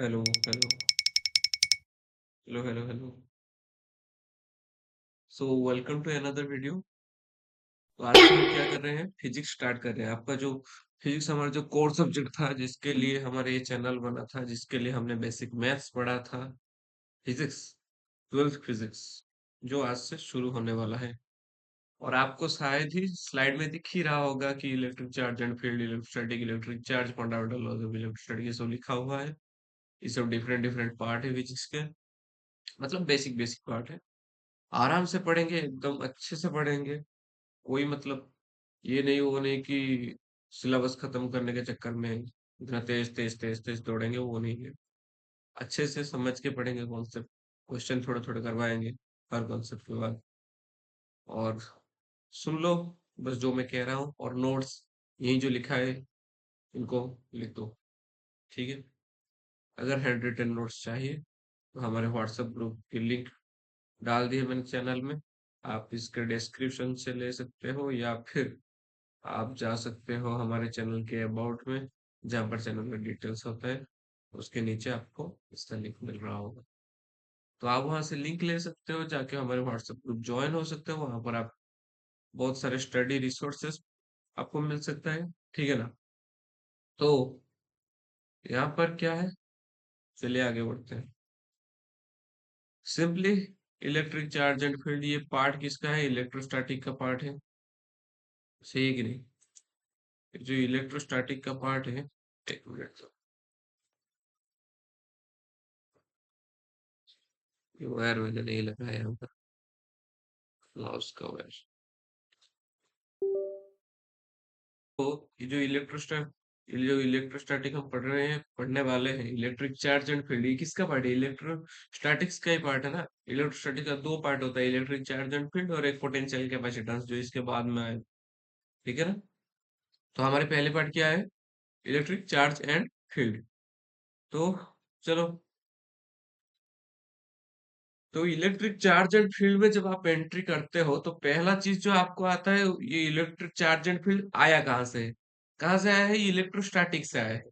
Hello hello hello hello hello. So welcome to another video. तो आज से हम क्या कर रहे हैं, फिजिक्स स्टार्ट कर रहे हैं। आपका जो फिजिक्स हमारा जो कोर सब्जेक्ट था, जिसके लिए हमारा ये चैनल बना था, जिसके लिए हमने बेसिक मैथ्स पढ़ा था, फिजिक्स, 12th फिजिक्स, जो आज से शुरू होने वाला है। और आपको शायद ही स्लाइड में दिख ही रहा होगा कि electric charge and field, electrostatic, electric charge, fundamental laws of electrostatic, ये सब लिखा हुआ है। ये सब डिफरेंट डिफरेंट पार्ट है फिजिक्स के, मतलब बेसिक बेसिक पार्ट है। आराम से पढ़ेंगे, एकदम अच्छे से पढ़ेंगे। कोई मतलब ये नहीं, वो नहीं कि सिलेबस खत्म करने के चक्कर में इतना तेज तेज तेज तेज दौड़ेंगे, वो नहीं है। अच्छे से समझ के पढ़ेंगे कॉन्सेप्ट, क्वेश्चन थोड़े थोड़े करवाएंगे हर कॉन्सेप्ट के बाद। और सुन लो बस जो मैं कह रहा हूँ, और नोट्स यही जो लिखा है इनको लिख दो, ठीक है। अगर हैंड रिटन नोट्स चाहिए तो हमारे व्हाट्सएप ग्रुप की लिंक डाल दी है मैंने चैनल में। आप इसके डिस्क्रिप्शन से ले सकते हो, या फिर आप जा सकते हो हमारे चैनल के अबाउट में, जहाँ पर चैनल में डिटेल्स होता है। उसके नीचे आपको इसका लिंक मिल रहा होगा, तो आप वहां से लिंक ले सकते हो, जाके हमारे व्हाट्सएप ग्रुप ज्वाइन हो सकते हो। वहां पर आप बहुत सारे स्टडी रिसोर्सेस आपको मिल सकता है, ठीक है ना। तो यहाँ पर क्या है, चलिए आगे बढ़ते हैं। Simply electric charge and field, ये पार्ट किसका है, इलेक्ट्रोस्टैटिक का पार्ट है, सही है कि नहीं। जो इलेक्ट्रोस्टैटिक का पार्ट है, एक मिनट, ये वायर मैंने नहीं लगाया यहाँ पर, माउस का वायर। तो ये जो इलेक्ट्रोस्टैटिक हम पढ़ रहे हैं, पढ़ने वाले हैं, इलेक्ट्रिक चार्ज एंड फील्ड, ये किसका पार्ट है, इलेक्ट्रोस्टैटिक्स का ही पार्ट है ना। इलेक्ट्रोस्टैटिक का दो पार्ट होता है, इलेक्ट्रिक चार्ज एंड फील्ड और एक पोटेंशियल कैपेसिटेंस, जो इसके बाद में आए, ठीक है ना। तो हमारे पहले पार्ट क्या है, इलेक्ट्रिक चार्ज एंड फील्ड। तो चलो, तो इलेक्ट्रिक चार्ज एंड फील्ड में जब आप एंट्री करते हो, तो पहला चीज जो आपको आता है, ये इलेक्ट्रिक चार्ज एंड फील्ड आया कहाँ से है। कहाँ से आया है, इलेक्ट्रोस्टैटिक से आया है।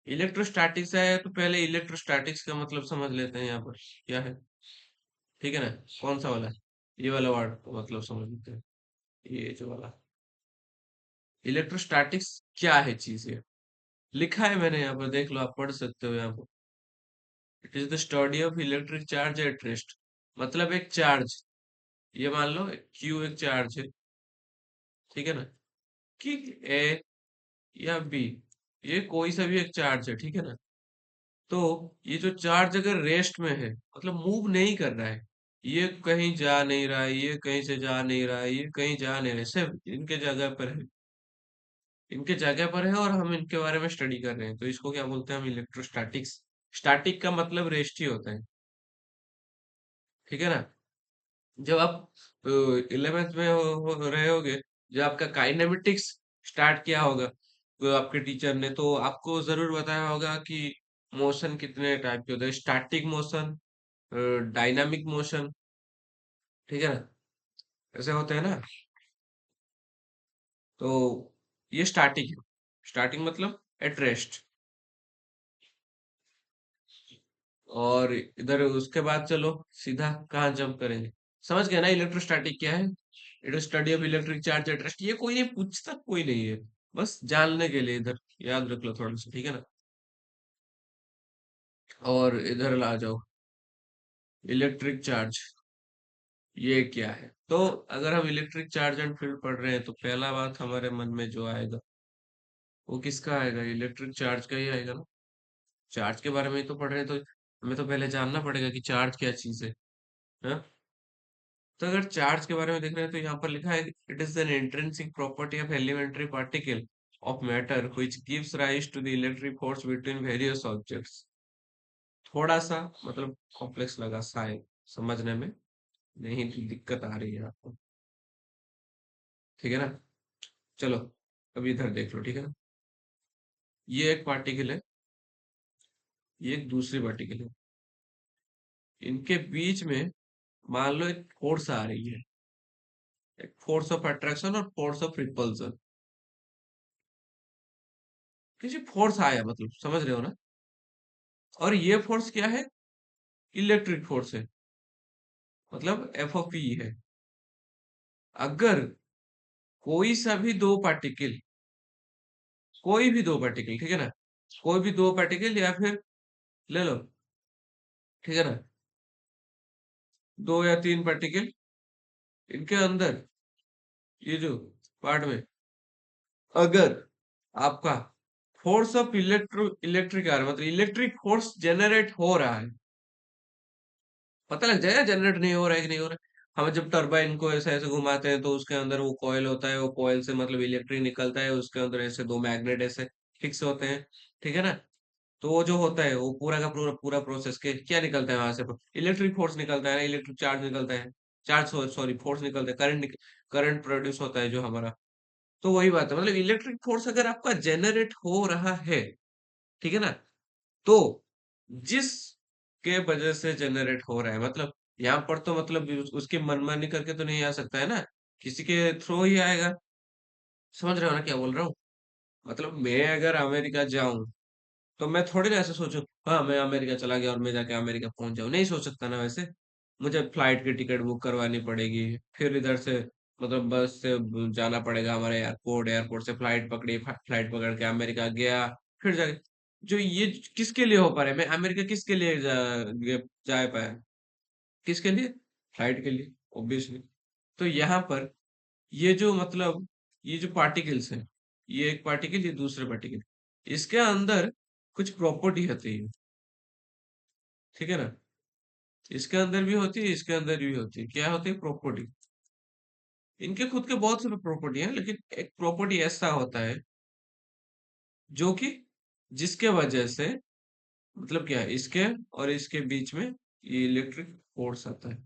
इलेक्ट्रोस्टैटिक से आया है, तो पहले इलेक्ट्रोस्टैटिक्स का मतलब समझ लेते हैं यहाँ पर क्या है, ठीक है ना। कौन सा वाला, ये वाला वर्ड का मतलब समझ लेते हैं, ये जो वाला इलेक्ट्रोस्टैटिक्स क्या है चीज, ये लिखा है मैंने यहाँ पर, देख लो, आप पढ़ सकते हो यहाँ पर। It is the study of electric charge at rest. मतलब एक चार्ज, ये मान लो क्यू एक चार्ज है, ठीक है ना, कि ए या बी, ये कोई सा भी एक चार्ज है, ठीक है ना। तो ये जो चार्ज अगर रेस्ट में है, मतलब मूव नहीं कर रहा है, ये कहीं जा नहीं रहा है, ये कहीं से जा नहीं रहा है, ये कहीं जा नहीं रहा है, सिर्फ इनके जगह पर है, इनके जगह पर है, और हम इनके बारे में स्टडी कर रहे हैं, तो इसको क्या बोलते हैं हम, इलेक्ट्रोस्टैटिक्स। स्टैटिक का मतलब रेस्ट ही होता है, ठीक है ना। जब आप 11th में हो रहे होगे, जब आपका काइनेमेटिक्स स्टार्ट किया होगा, तो आपके टीचर ने तो आपको जरूर बताया होगा कि मोशन कितने टाइप के होते हैं, स्टैटिक मोशन, डायनामिक मोशन, ठीक है ना, ऐसे होते हैं ना। तो ये स्टैटिक है, स्टार्टिंग मतलब एट रेस्ट। और इधर उसके बाद चलो सीधा कहाँ जंप करेंगे, समझ गए ना इलेक्ट्रोस्टैटिक क्या है। It is study of electric charge at rest, ये कोई नहीं पूछता, कोई नहीं है, बस जानने के लिए इधर याद रख लो थोड़ा सा, ठीक है ना। और इधर ला जाओ, इलेक्ट्रिक चार्ज ये क्या है। तो अगर हम इलेक्ट्रिक चार्ज एंड फील्ड पढ़ रहे हैं, तो पहला बात हमारे मन में जो आएगा, वो किसका आएगा, इलेक्ट्रिक चार्ज का ही आएगा ना। चार्ज के बारे में ही तो पढ़ रहे हैं, तो हमें तो पहले जानना पड़ेगा कि चार्ज क्या चीज है। हाँ? तो अगर चार्ज के बारे में देख रहे हैं, तो यहाँ पर लिखा है, it is an intrinsic property of elementary particle of matter which gives rise to the electric force between various objects. थोड़ा सा मतलब कॉम्प्लेक्स लगा शायद समझने में, नहीं तो दिक्कत आ रही है आपको, ठीक है ना। चलो अभी इधर देख लो, ठीक है ना। ये एक पार्टिकल है, ये एक दूसरी पार्टिकल है, इनके बीच में मान लो एक फोर्स आ रही है, एक फोर्स ऑफ अट्रैक्शन और फोर्स ऑफ रिपल्सन। किसी फोर्स आया, मतलब समझ रहे हो ना। और ये फोर्स क्या है? इलेक्ट्रिक फोर्स है, मतलब एफ ऑफ पी है। अगर कोई सा भी दो पार्टिकल, कोई भी दो पार्टिकल, ठीक है ना, कोई भी दो पार्टिकल या फिर ले लो, ठीक है ना, दो या तीन पार्टिकल, इनके अंदर ये जो पार्ट में अगर आपका फोर्स ऑफ इलेक्ट्रिक आ रहा है, मतलब इलेक्ट्रिक फोर्स जनरेट हो रहा है, पता लग जाएगा जनरेट नहीं हो रहा है कि नहीं हो रहा है। हम जब टरबाइन को ऐसे ऐसे घुमाते हैं तो उसके अंदर वो कॉइल होता है, वो कॉइल से मतलब इलेक्ट्रिक निकलता है, उसके अंदर ऐसे दो मैग्नेट ऐसे फिक्स होते हैं, ठीक है ना। तो वो जो होता है वो पूरा का पूरा पूरा प्रोसेस के क्या निकलता है वहां से? इलेक्ट्रिक फोर्स निकलता है ना, इलेक्ट्रिक चार्ज निकलता है, चार्ज सॉरी फोर्स निकलता है, करंट प्रोड्यूस होता है जो हमारा। तो वही बात है, मतलब इलेक्ट्रिक फोर्स अगर आपका जेनरेट हो रहा है, ठीक है ना, तो जिस के वजह से जनरेट हो रहा है, मतलब यहाँ पर तो मतलब उसकी मनमानी करके तो नहीं आ सकता है ना, किसी के थ्रू ही आएगा। समझ रहे हो ना क्या बोल रहा हूँ? मतलब मैं अगर अमेरिका जाऊं तो मैं थोड़ी ना ऐसे सोचूं, हाँ मैं अमेरिका चला गया और मैं जाके अमेरिका पहुंच जाऊं, नहीं सोच सकता ना वैसे। मुझे फ्लाइट की टिकट बुक करवानी पड़ेगी, फिर इधर से मतलब बस से जाना पड़ेगा हमारे एयरपोर्ट, एयरपोर्ट से फ्लाइट पकड़ी, फ्लाइट पकड़ के अमेरिका गया, फिर जाके जो ये किसके लिए हो पा रहा है? मैं अमेरिका किसके लिए जा पाया? किसके लिए? फ्लाइट के लिए, ऑब्वियसली। तो यहाँ पर ये जो मतलब ये जो पार्टिकल्स हैं, ये एक पार्टिकल, ये दूसरे पार्टिकल, इसके अंदर कुछ प्रॉपर्टी होती है, ठीक है ना, इसके अंदर भी होती है, इसके अंदर भी होती है, क्या होती है? प्रॉपर्टी। इनके खुद के बहुत सारे प्रॉपर्टी हैं, लेकिन एक प्रॉपर्टी ऐसा होता है जो कि जिसके वजह से मतलब क्या है, इसके और इसके बीच में ये इलेक्ट्रिक फोर्स आता है।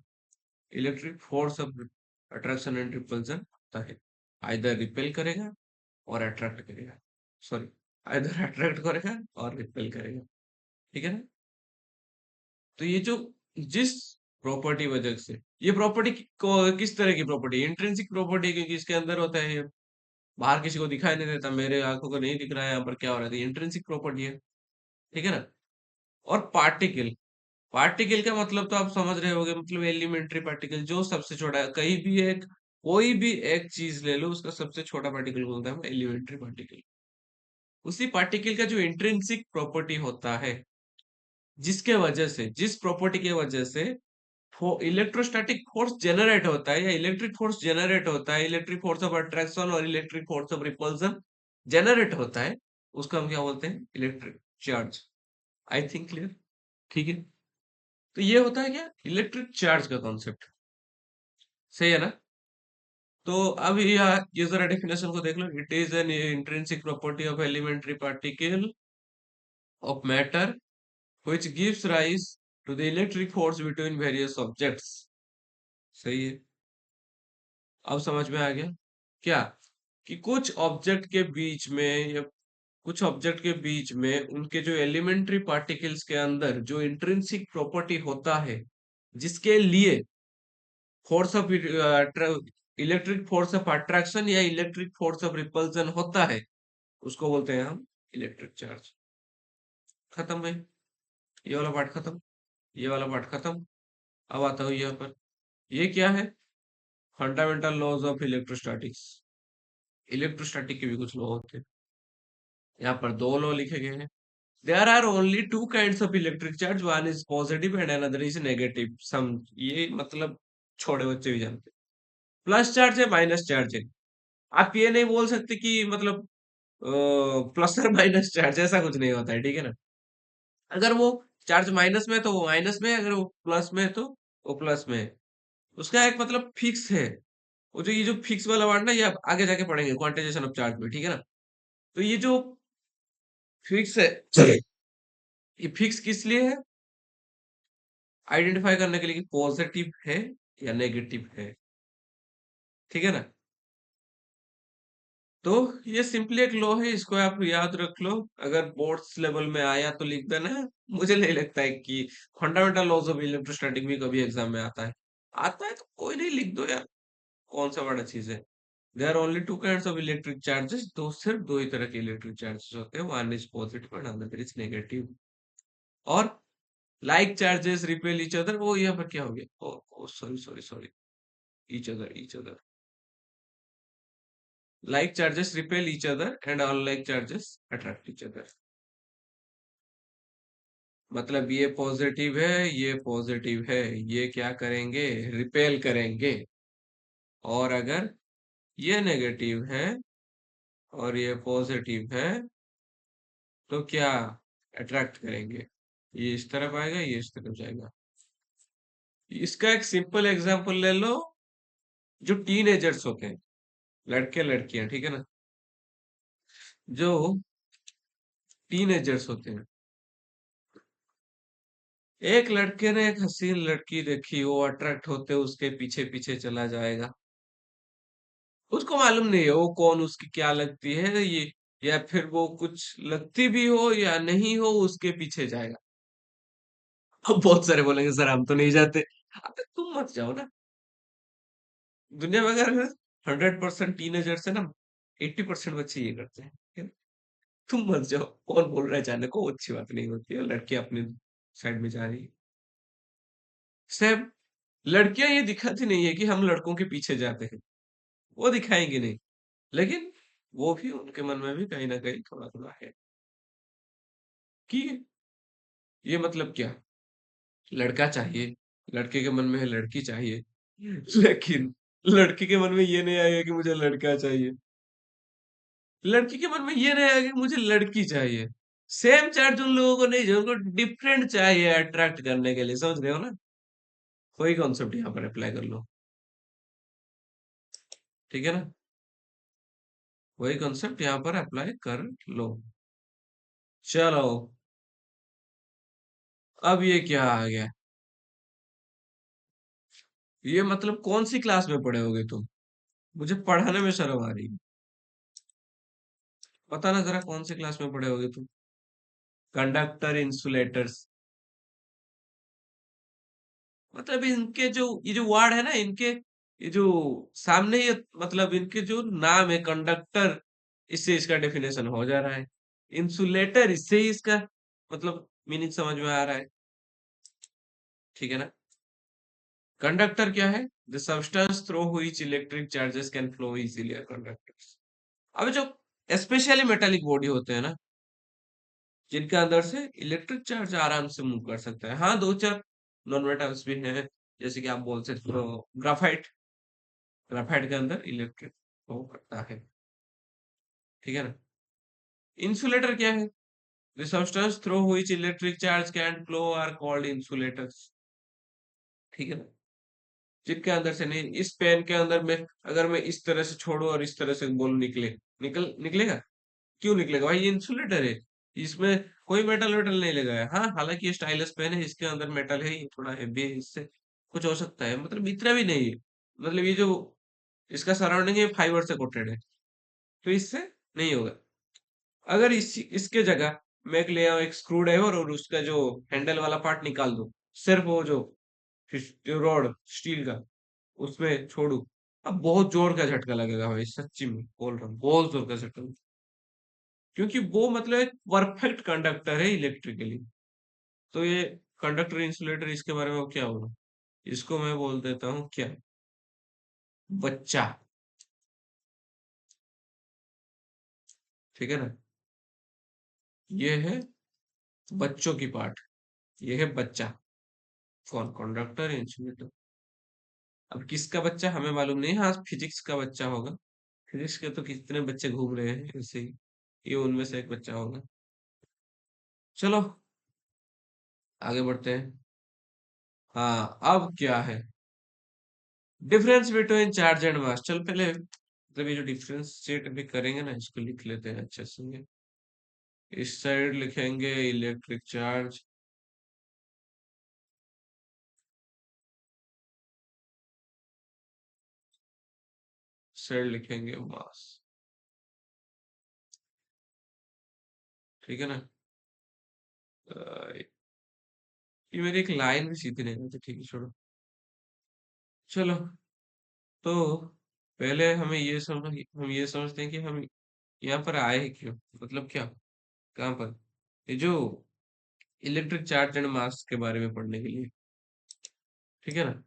Electric force of attraction and repulsion होता है। आइदर रिपेल करेगा और अट्रैक्ट करेगा, सॉरी, आइदर अट्रैक्ट करेगा और रिपेल करेगा, ठीक है ना। तो ये जो जिस प्रॉपर्टी वजह से, ये प्रॉपर्टी किस तरह की प्रॉपर्टी? इंट्रिंसिक प्रॉपर्टी, क्योंकि इसके अंदर होता है ये, बाहर किसी को दिखाई नहीं देता, मेरे आंखों को नहीं दिख रहा है यहाँ पर क्या हो रहा है, इंट्रिंसिक प्रॉपर्टी है, ठीक है ना। और पार्टिकल, पार्टिकल का मतलब तो आप समझ रहे होंगे, मतलब एलिमेंट्री पार्टिकल, जो सबसे छोटा है, कहीं भी एक कोई भी एक चीज ले लो, उसका सबसे छोटा पार्टिकल बोलता है एलिमेंट्री पार्टिकल। उसी पार्टिकल का जो इंट्रिंसिक प्रॉपर्टी होता है, जिसके वजह से, जिस प्रॉपर्टी के वजह से इलेक्ट्रोस्टैटिक फोर्स जनरेट होता है, या इलेक्ट्रिक फोर्स जनरेट होता है, इलेक्ट्रिक फोर्स ऑफ अट्रैक्शन और electric force of repulsion generate होता है, उसको हम क्या बोलते हैं? Electric charge. I think clear, ठीक है। तो ये होता है क्या? इलेक्ट्रिक चार्ज का कॉन्सेप्ट, सही है ना। तो अब ये जरा डेफिनेशन को देख लो। It is an intrinsic property of elementary particle of matter which gives rise to the electric force between various objects. सही है, अब समझ में आ गया क्या? कि कुछ ऑब्जेक्ट के बीच में, या कुछ ऑब्जेक्ट के बीच में उनके जो एलिमेंट्री पार्टिकल्स के अंदर जो इंट्रिंसिक प्रॉपर्टी होता है, जिसके लिए force of electric force of attraction या इलेक्ट्रिक फोर्स ऑफ रिपल्सन होता है, उसको बोलते हैं हम इलेक्ट्रिक चार्ज। खत्म है, ये वाला पार्ट खत्म, ये वाला पार्ट खत्म। अब आता हूँ यहाँ पर, ये क्या है? Fundamental laws of electrostatics. Electrostatic के भी कुछ लॉ होते हैं, यहाँ पर दो लॉ लिखे गए हैं। There are only two kinds of electric charge, one is positive and another is negative. सम ये मतलब छोटे बच्चे भी जानते हैं। प्लस चार्ज है, माइनस चार्ज है। आप ये नहीं बोल सकते कि मतलब प्लस और माइनस चार्ज, ऐसा कुछ नहीं होता है, ठीक है ना। अगर वो चार्ज माइनस में है तो वो माइनस में है, अगर वो प्लस में है तो वो प्लस में है। उसका एक मतलब फिक्स है। वो जो ये जो फिक्स वाला वर्ड ना, ये आप आगे जाके पढ़ेंगे क्वांटाइजेशन ऑफ चार्ज में, ठीक है ना। तो ये जो फिक्स है, ये फिक्स किस लिए है? आइडेंटिफाई करने के लिए कि पॉजिटिव है या नेगेटिव है, ठीक है ना। तो ये सिंपली एक लॉ है, इसको आप याद रख लो। अगर बोर्ड्स लेवल में आया तो लिख देना। मुझे नहीं लगता है कि फंडामेंटल लॉज ऑफ इलेक्ट्रोस्टैटिक भी कभी एग्जाम में आता है। आता है तो कोई नहीं, लिख दो यार, कौन सा बड़ा चीज है। There are only two kinds of electric charges, तो सिर्फ दो ही तरह के इलेक्ट्रिक चार्जेस होते हैं, one is positive and another is negative. और like charges repel each other, वो यहाँ पर क्या हो गया, oh oh sorry sorry sorry, each other, like charges repel each other and all like charges attract each other. मतलब ये positive है, ये पॉजिटिव है, ये क्या करेंगे, रिपेल करेंगे। और अगर ये नेगेटिव है और ये पॉजिटिव है तो क्या अट्रैक्ट करेंगे, ये इस तरफ आएगा, ये इस तरफ जाएगा। इसका एक सिंपल एग्जांपल ले लो, जो टीनेजर्स होते हैं, लड़के लड़कियां, ठीक है ना, जो टीनेजर्स होते हैं। एक लड़के ने एक हसीन लड़की देखी, वो अट्रैक्ट होते उसके पीछे पीछे चला जाएगा। उसको मालूम नहीं है वो कौन, उसकी क्या लगती है ये, या फिर वो कुछ लगती भी हो या नहीं हो, उसके पीछे जाएगा। अब बहुत सारे बोलेंगे सर हम तो नहीं जाते। अबे तुम मत जाओ ना। दुनिया में अगर 100% टीनेजर्स है ना, 80% बच्चे ये करते हैं, ठीक है? तुम मत जाओ, कौन बोल रहा है जाने को, वो अच्छी बात नहीं होती है, लड़की अपने साइड में जा रही है। सेम, लड़कियां ये दिखाती नहीं है कि हम लड़कों के पीछे जाते हैं, वो दिखाएंगी नहीं, लेकिन वो भी उनके मन में भी कहीं ना कहीं थोड़ा थोड़ा है कि ये मतलब क्या, लड़का चाहिए, लड़के के मन में है लड़की चाहिए, लेकिन लड़की के मन में ये नहीं आएगा कि मुझे लड़का चाहिए, लड़की के मन में ये नहीं आएगा कि मुझे लड़की चाहिए। सेम चार्ज उन लोगों को नहीं, जो उनको डिफरेंट चाहिए अट्रैक्ट करने के लिए, समझ रहे हो ना? वही कॉन्सेप्ट यहाँ पर अप्लाई कर लो, ठीक है ना, वही कॉन्सेप्ट यहाँ पर अप्लाई कर लो। चलो, अब ये क्या आ गया, ये मतलब कौन सी क्लास में पढ़े होगे तुम, मुझे पढ़ाने में शर्म आ रही है। पता ना जरा कौन सी क्लास में पढ़े होगे तुम, कंडक्टर इंसुलेटर्स। मतलब इनके जो ये जो वर्ड है ना, इनके ये जो सामने ये, मतलब इनके जो नाम है कंडक्टर, इससे इसका डेफिनेशन हो जा रहा है, इंसुलेटर इससे ही इसका मतलब मीनिंग समझ में आ रहा है, ठीक है ना। कंडक्टर क्या है, the substance through which electric charges can flow easily are conductors. अब जो स्पेशली मेटालिक बॉडी होते हैं ना, जिनके अंदर से इलेक्ट्रिक चार्ज आराम से मूव कर सकता है, हाँ दो चार नॉन मेटल्स भी हैं, जैसे कि आप बोल सकते हो ग्राफाइट, ग्राफाइट के अंदर इलेक्ट्रिक फ्लो करता है, ठीक है ना। इंसुलेटर क्या है, the substance through which electric charge can flow are called insulators, ठीक है ना। जिनके अंदर से नहीं, इस पेन के अंदर में अगर मैं इस तरह से छोड़ू और इस तरह से बोल निकले, निकलेगा, क्यों निकलेगा भाई, ये इंसुलेटर है, इसमें कोई मेटल वेटल नहीं लगा है। हाँ हालांकि ये स्टाइलस पेन है, इसके अंदर मेटल है, ये थोड़ा हेवी है, इससे कुछ हो सकता है, मतलब इतना भी नहीं है, मतलब ये जो इसका सराउंडिंग है फाइबर से कोटेड है, तो इससे नहीं होगा। अगर इसके जगह मैं एक ले आऊं एक स्क्रू ड्राइवर और उसका जो हैंडल वाला पार्ट निकाल दूं, सिर्फ वो जो रॉड स्टील का उसमें छोड़ू, अब बहुत जोर का झटका लगेगा भाई, सच्ची में बोल रहा हूँ, बहुत जोर का झटका, क्योंकि वो मतलब एक परफेक्ट कंडक्टर है इलेक्ट्रिकली। तो ये कंडक्टर इंसुलेटर, इसके बारे में क्या होगा, इसको मैं बोल देता हूँ क्या, बच्चा, ठीक है ना, ये है बच्चों की पार्ट, ये है बच्चा, कौन, कंडक्टर इंसुलेटर। अब किसका बच्चा हमें मालूम नहीं, हाँ फिजिक्स का बच्चा होगा, फिजिक्स के तो कितने बच्चे घूम रहे हैं ऐसे ही, ये उनमें से एक बच्चा होगा। चलो आगे बढ़ते हैं। हाँ अब क्या है, difference between charge and mass. चल पहले मतलब ये जो डिफरेंशिएट अभी करेंगे ना, इसको लिख लेते हैं अच्छे से। इस साइड लिखेंगे इलेक्ट्रिक चार्ज, साइड लिखेंगे मास, ठीक है ना। ये मेरी एक लाइन भी सीधी नहीं होती, ठीक है छोड़ो। चलो, तो पहले हमें ये समझ, हम ये समझते हैं कि हम यहाँ पर आए हैं क्यों, मतलब क्या, कहाँ पर, ये जो इलेक्ट्रिक चार्ज एंड मास के बारे में पढ़ने के लिए। ठीक है ना?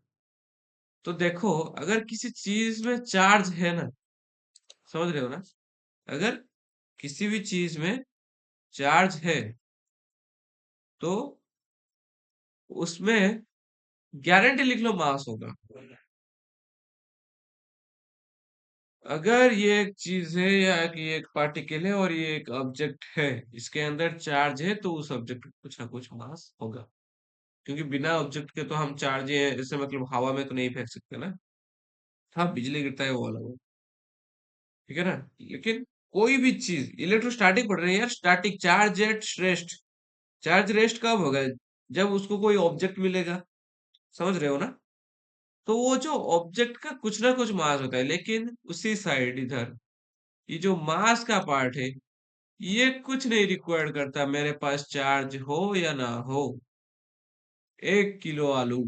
तो देखो, अगर किसी चीज में चार्ज है ना, समझ रहे हो ना? अगर किसी भी चीज में चार्ज है तो उसमें गारंटी लिख लो मास होगा। अगर ये एक चीज है या कि ये एक पार्टिकल है और ये एक ऑब्जेक्ट है, इसके अंदर चार्ज है तो उस ऑब्जेक्ट का कुछ ना कुछ मास होगा। क्योंकि बिना ऑब्जेक्ट के तो हम चार्ज है ऐसे मतलब हवा में तो नहीं फेंक सकते ना। हाँ, बिजली गिरता है वो अलग है। ठीक है ना? लेकिन कोई भी चीज, इलेक्ट्रोस्टैटिक पढ़ रहे हैं यार, static charge at rest. Charge rest कब होगा? जब उसको कोई ऑब्जेक्ट मिलेगा। समझ रहे हो ना? तो वो जो ऑब्जेक्ट का कुछ ना कुछ मास होता है, लेकिन उसी साइड इधर ये जो मास का पार्ट है, ये कुछ नहीं रिक्वायर्ड करता मेरे पास चार्ज हो या ना हो। 1 किलो आलू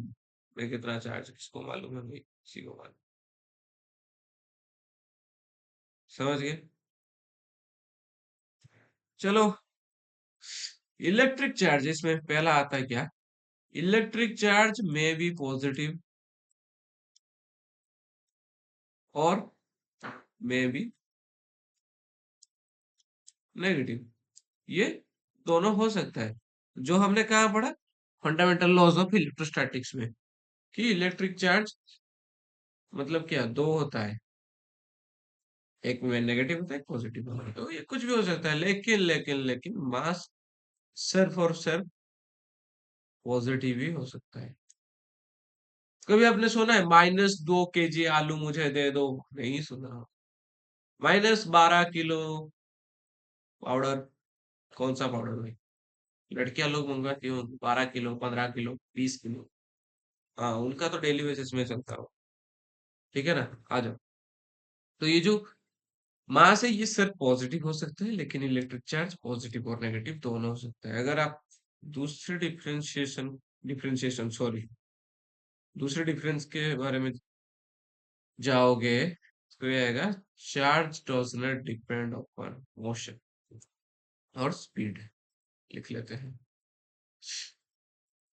में कितना चार्ज किसको मालूम है भाई? किसी को मालूम? समझ गए? चलो, इलेक्ट्रिक चार्ज इसमें पहला आता है क्या? इलेक्ट्रिक चार्ज में बी पॉजिटिव और में बी नेगेटिव। ये दोनों हो सकता है। जो हमने कहा पढ़ा फंडामेंटल लॉज ऑफ इलेक्ट्रोस्टैटिक्स में, कि इलेक्ट्रिक चार्ज मतलब क्या, दो होता है। एक में नेगेटिव होता है, एक पॉजिटिव होता है। तो ये कुछ भी हो सकता है, लेकिन मास सिर्फ और सिर्फ पॉजिटिव ही हो सकता है। कभी आपने सुना है -2 kg आलू मुझे दे दो? नहीं सुना। -12 किलो पाउडर। कौन सा पाउडर भाई? लड़कियां लोग मंगवाती हो 12 किलो, 15 किलो, 20 किलो। हाँ, उनका तो डेली बेसिस में चलता हो। ठीक है ना? आ जाओ। तो ये जो मास है ये सिर्फ पॉजिटिव हो सकता है, लेकिन इलेक्ट्रिक चार्ज पॉजिटिव और नेगेटिव दोनों हो सकता है। अगर आप दूसरे डिफरेंशिएशन सॉरी दूसरे डिफरेंस के बारे में जाओगे तो ये आएगा, charge does not depend upon motion और स्पीड। लिख लेते हैं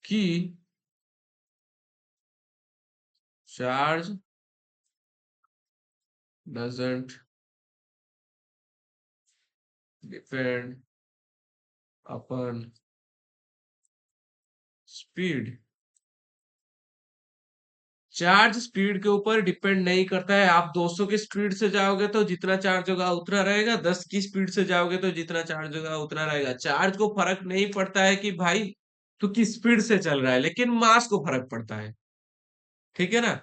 कि charge doesn't depend upon speed. Charge speed के ऊपर डिपेंड नहीं करता है। आप 200 की स्पीड से जाओगे तो जितना चार्ज होगा उतना रहेगा, 10 की स्पीड से जाओगे तो जितना चार्ज होगा उतना रहेगा। चार्ज को फर्क नहीं पड़ता है कि भाई तू किस स्पीड से चल रहा है, लेकिन मास को फर्क पड़ता है। ठीक है ना?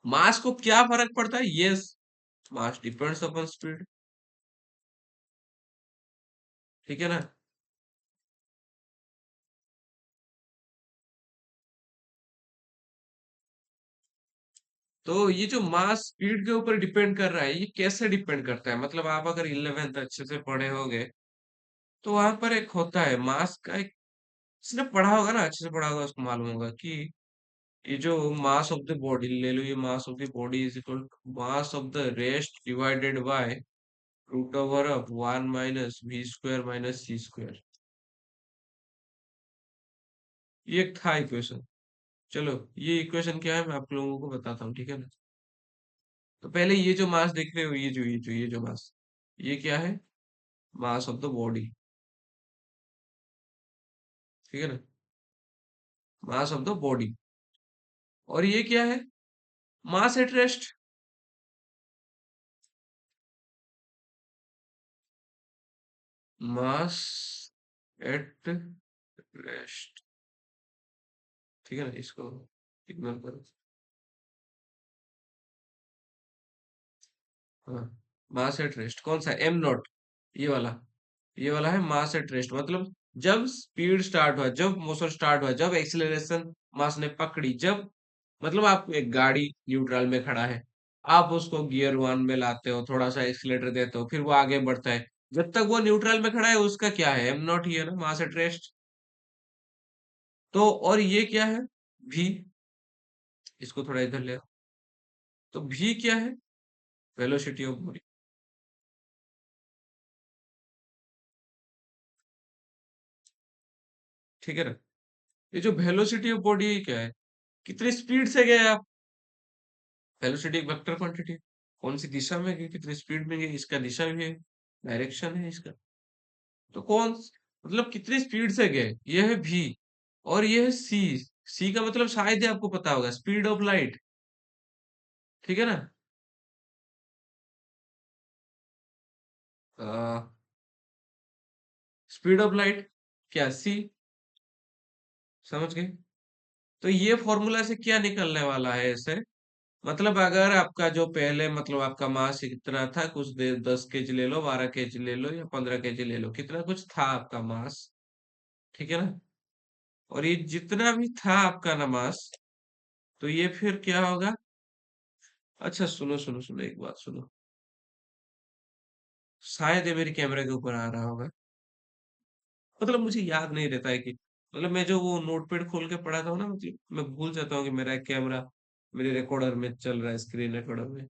मास को क्या फर्क पड़ता है? यस, मास डिपेंड्स अपॉन स्पीड। ठीक है ना? तो ये जो मास स्पीड के ऊपर डिपेंड कर रहा है, ये कैसे डिपेंड करता है? मतलब आप अगर 11th अच्छे से पढ़े होगे तो वहां पर एक होता है मास का एक, जिसने पढ़ा होगा ना, अच्छे से पढ़ा होगा, उसको मालूम होगा कि ये जो मास ऑफ द बॉडी ले लो, ये mass of the body is equal to mass of the rest divided by root over of 1 - v² - c²। ये एक था इक्वेशन। चलो, ये इक्वेशन क्या है मैं आप लोगों को बताता हूँ। ठीक है ना? तो पहले ये जो मास देख रहे हो, ये जो मास, ये क्या है? मास ऑफ द बॉडी। ठीक है ना? मास ऑफ द बॉडी। और ये क्या है? Mass at rest. Mass at rest. ठीक है ना? इसको इग्नोर करो। हाँ, मास एट रेस्ट कौन सा? m0। ये वाला है मास एट रेस्ट। मतलब जब स्पीड स्टार्ट हुआ, जब मोशन स्टार्ट हुआ, जब एक्सीलरेशन मास ने पकड़ी, जब मतलब आप एक गाड़ी न्यूट्रल में खड़ा है, आप उसको गियर वन में लाते हो, थोड़ा सा एक्सीलरेटर देते हो, फिर वो आगे बढ़ता है। जब तक वो न्यूट्रल में खड़ा है उसका क्या है? m0 ही है ना, मास एट रेस्ट। तो और ये क्या है? v। इसको थोड़ा इधर ले आओ। तो v क्या है? Velocity of body. ठीक है ना? ये जो वेलोसिटी ऑफ बॉडी क्या है? कितनी स्पीड से गए आप? वेलोसिटी एक वेक्टर क्वांटिटी, कौन सी दिशा में गए, कितनी स्पीड में गए, इसका दिशा भी है, डायरेक्शन है इसका। तो मतलब कितनी स्पीड से गए, ये है भी, और ये है सी। सी का मतलब शायद ही आपको पता होगा, स्पीड ऑफ लाइट। ठीक है ना? स्पीड ऑफ लाइट क्या, सी। समझ गए? तो ये फॉर्मूला से क्या निकलने वाला है इससे? मतलब अगर आपका जो पहले, मतलब आपका मास कितना था, कुछ दे 10 केजी ले लो, 12 केजी ले लो, या 15 केजी ले लो, कितना कुछ था आपका मास। ठीक है ना? और ये जितना भी था आपका ना मास, तो ये फिर क्या होगा? अच्छा सुनो सुनो सुनो, एक बात सुनो। शायद ये मेरे कैमरे के ऊपर आ रहा होगा। मतलब मुझे याद नहीं रहता है कि, मतलब मैं जो वो नोटपैड खोल के पढ़ा था ना, मतलब मैं भूल जाता हूँ कि मेरा कैमरा मेरे रिकॉर्डर में चल रहा है, स्क्रीन रिकॉर्डर में।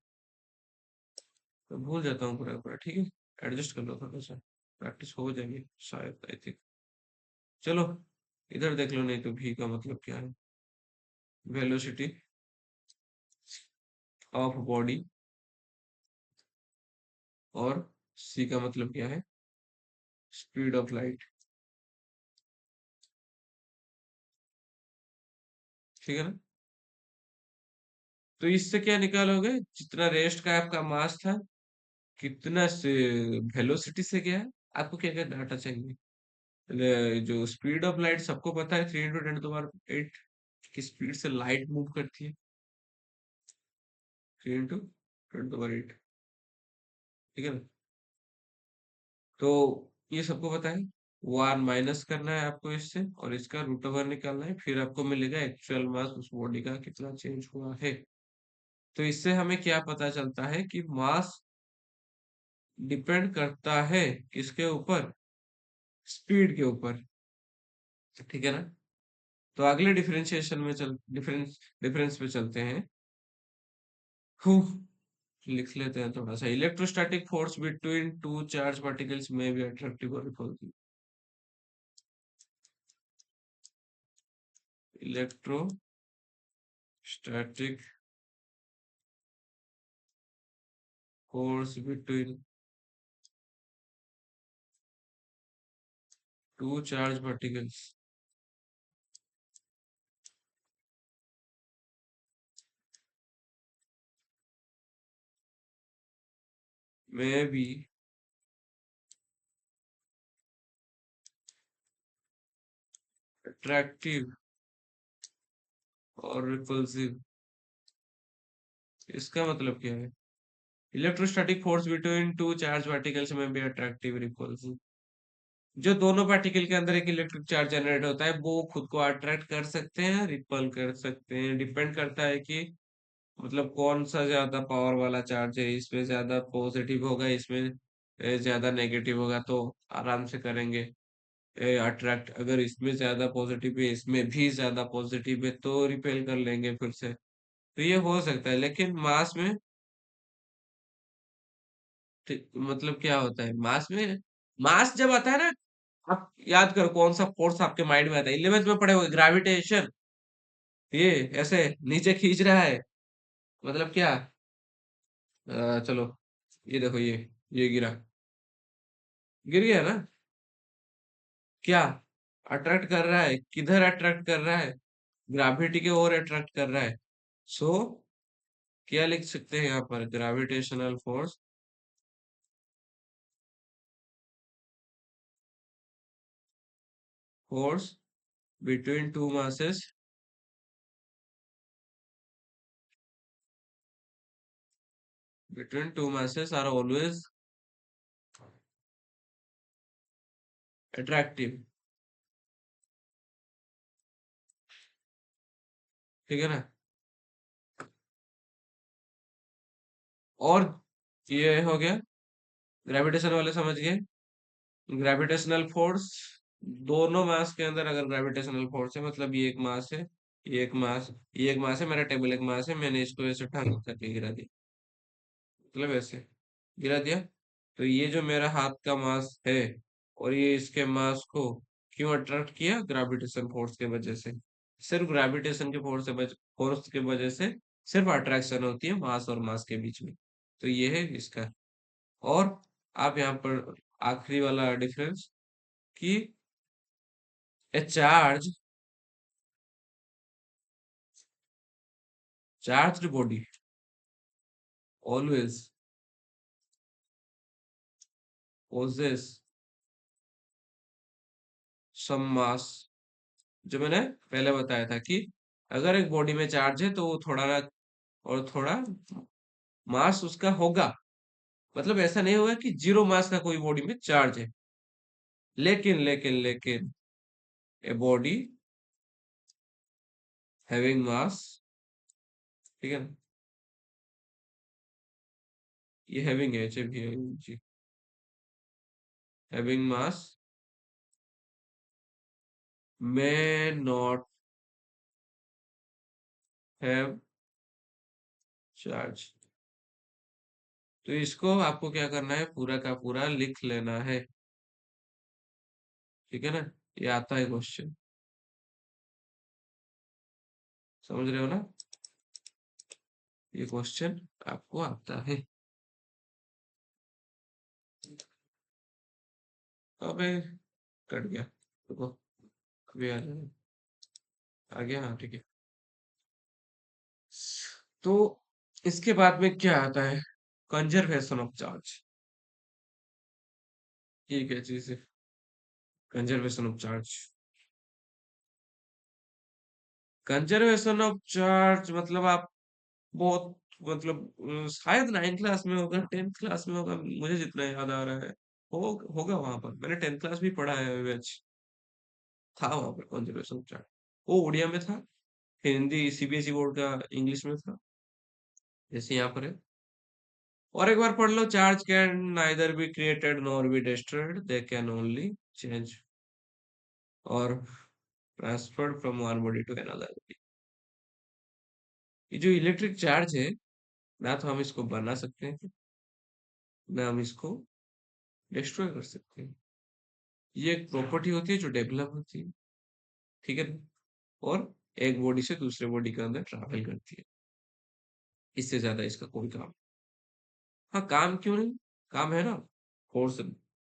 मैं भूल जाता हूँ पूरा पूरा। ठीक है, एडजस्ट कर लो थोड़ा सा, प्रैक्टिस हो जाएगी शायद, आई थिंक। चलो, इधर देख लो, नहीं तो भी का मतलब क्या है? वेलोसिटी ऑफ बॉडी, और सी का मतलब क्या है? Speed of light. ठीक है ना? तो इससे क्या निकालोगे? जितना रेस्ट का आपका मास था, कितना से वेलोसिटी से गया है, आपको क्या क्या डाटा चाहिए? जो स्पीड ऑफ लाइट सबको पता है, 3 × 10⁸ की स्पीड से लाइट मूव करती है। 3 × 10⁸। ठीक है ना? तो ये सबको पता है। 1 माइनस करना है आपको इससे, और इसका रूट ओवर निकालना है, फिर आपको मिलेगा एक्चुअल मास उस बॉडी का कितना चेंज हुआ है। तो इससे हमें क्या पता चलता है कि मास डिपेंड करता है किसके ऊपर? स्पीड के ऊपर। ठीक है ना? तो अगले डिफरेंशिएशन में डिफरेंस पे चलते हैं। हूँ, लिख लेते हैं थोड़ा सा। Electrostatic force between two charge particles में भी अट्रैक्टिव और repulsive. Electrostatic force between two charge particles में भी अट्रैक्टिव और रिपल्सिव। इसका मतलब क्या है? Electrostatic force between two charge particles में भी अट्रैक्टिव, रिपल्सिव। जो दोनों पार्टिकल के अंदर एक इलेक्ट्रिक चार्ज जनरेट होता है, वो खुद को अट्रैक्ट कर सकते हैं, रिपल कर सकते हैं। डिपेंड करता है कि मतलब कौन सा ज्यादा पावर वाला चार्ज है, इसमें ज्यादा पॉजिटिव होगा, इसमें ज्यादा नेगेटिव होगा, तो आराम से करेंगे अट्रैक्ट। अगर इसमें ज्यादा पॉजिटिव है, इसमें भी ज्यादा पॉजिटिव है, तो रिपेल कर लेंगे फिर से। तो ये हो सकता है, लेकिन मास में मतलब क्या होता है मास में? मास जब आता है ना, आप याद करो कौन सा फोर्स आपके माइंड में आता है, 11th में पढ़े हुए, ग्रेविटेशन। ये ऐसे नीचे खींच रहा है, मतलब क्या? चलो, ये देखो, ये गिरा, गिर गया ना? क्या अट्रैक्ट कर रहा है? किधर अट्रैक्ट कर रहा है? ग्रेविटी के ओर अट्रैक्ट कर रहा है। सो क्या लिख सकते हैं यहाँ पर? Gravitational force, force between two masses, are always attractive। ठीक है ना? और ये हो गया, ग्रेविटेशन वाले समझ गए। ग्रेविटेशनल फोर्स, दोनों मास के अंदर अगर ग्रेविटेशनल फोर्स है, मतलब ये एक मास है, ये एक मास है, मेरा टेबल एक मास है, मैंने इसको ऐसे ठान करके गिरा दिया, मतलब ऐसे गिरा दिया। तो ये जो मेरा हाथ का मास है, और ये इसके मास को क्यों अट्रैक्ट किया? ग्रेविटेशन फोर्स के वजह से। सिर्फ ग्रेविटेशन के फोर्स के वजह से सिर्फ अट्रैक्शन होती है मास और मास के बीच में। तो ये है इसका। और आप यहाँ पर आखिरी वाला डिफरेंस कि ए चार्ज्ड बॉडी ऑलवेज possess सम मास। जो मैंने पहले बताया था कि अगर एक बॉडी में चार्ज है तो वो थोड़ा ना और थोड़ा मास उसका होगा। मतलब ऐसा नहीं होगा कि जीरो मास का कोई बॉडी में चार्ज है। लेकिन ए बॉडी हैविंग मास, ठीक है ना, ये हैविंग है HAV है जी। Having mass may not have charge. तो इसको आपको क्या करना है, पूरा का पूरा लिख लेना है। ठीक है ना, ये आता है क्वेश्चन, समझ रहे हो ना? ये क्वेश्चन आपको आता है। अबे कट गया, रुको, अभी आ जाएगा। आ गया, हाँ ठीक है। तो इसके बाद में क्या आता है? Conservation of charge. ये क्या चीज है? Conservation of charge. Conservation of charge मतलब आप बहुत, मतलब शायद 9th क्लास में होगा, 10th क्लास में होगा, मुझे जितना याद आ रहा है। होगा वहां पर, मैंने 10th क्लास भी पढ़ा है वेज। था वहां पर कंजर्वेशन ऑफ चार्ज। वो उड़िया में था, हिंदी CBSE बोर्ड का इंग्लिश में था, जैसे यहाँ पर है। और एक बार पढ़ लो, charge can neither be created nor be destroyed, they can only change or transferred from one body to another body. ये जो इलेक्ट्रिक चार्ज है, ना तो हम इसको बना सकते हैं, ना हम इसको डिस्ट्रॉय कर सकते हैं। ये एक प्रॉपर्टी होती है जो डेवलप होती है, ठीक है ना, और एक बॉडी से दूसरे बॉडी के अंदर ट्रैवल करती है। इससे ज्यादा इसका कोई काम। हाँ, काम क्यों नहीं, काम है ना। Force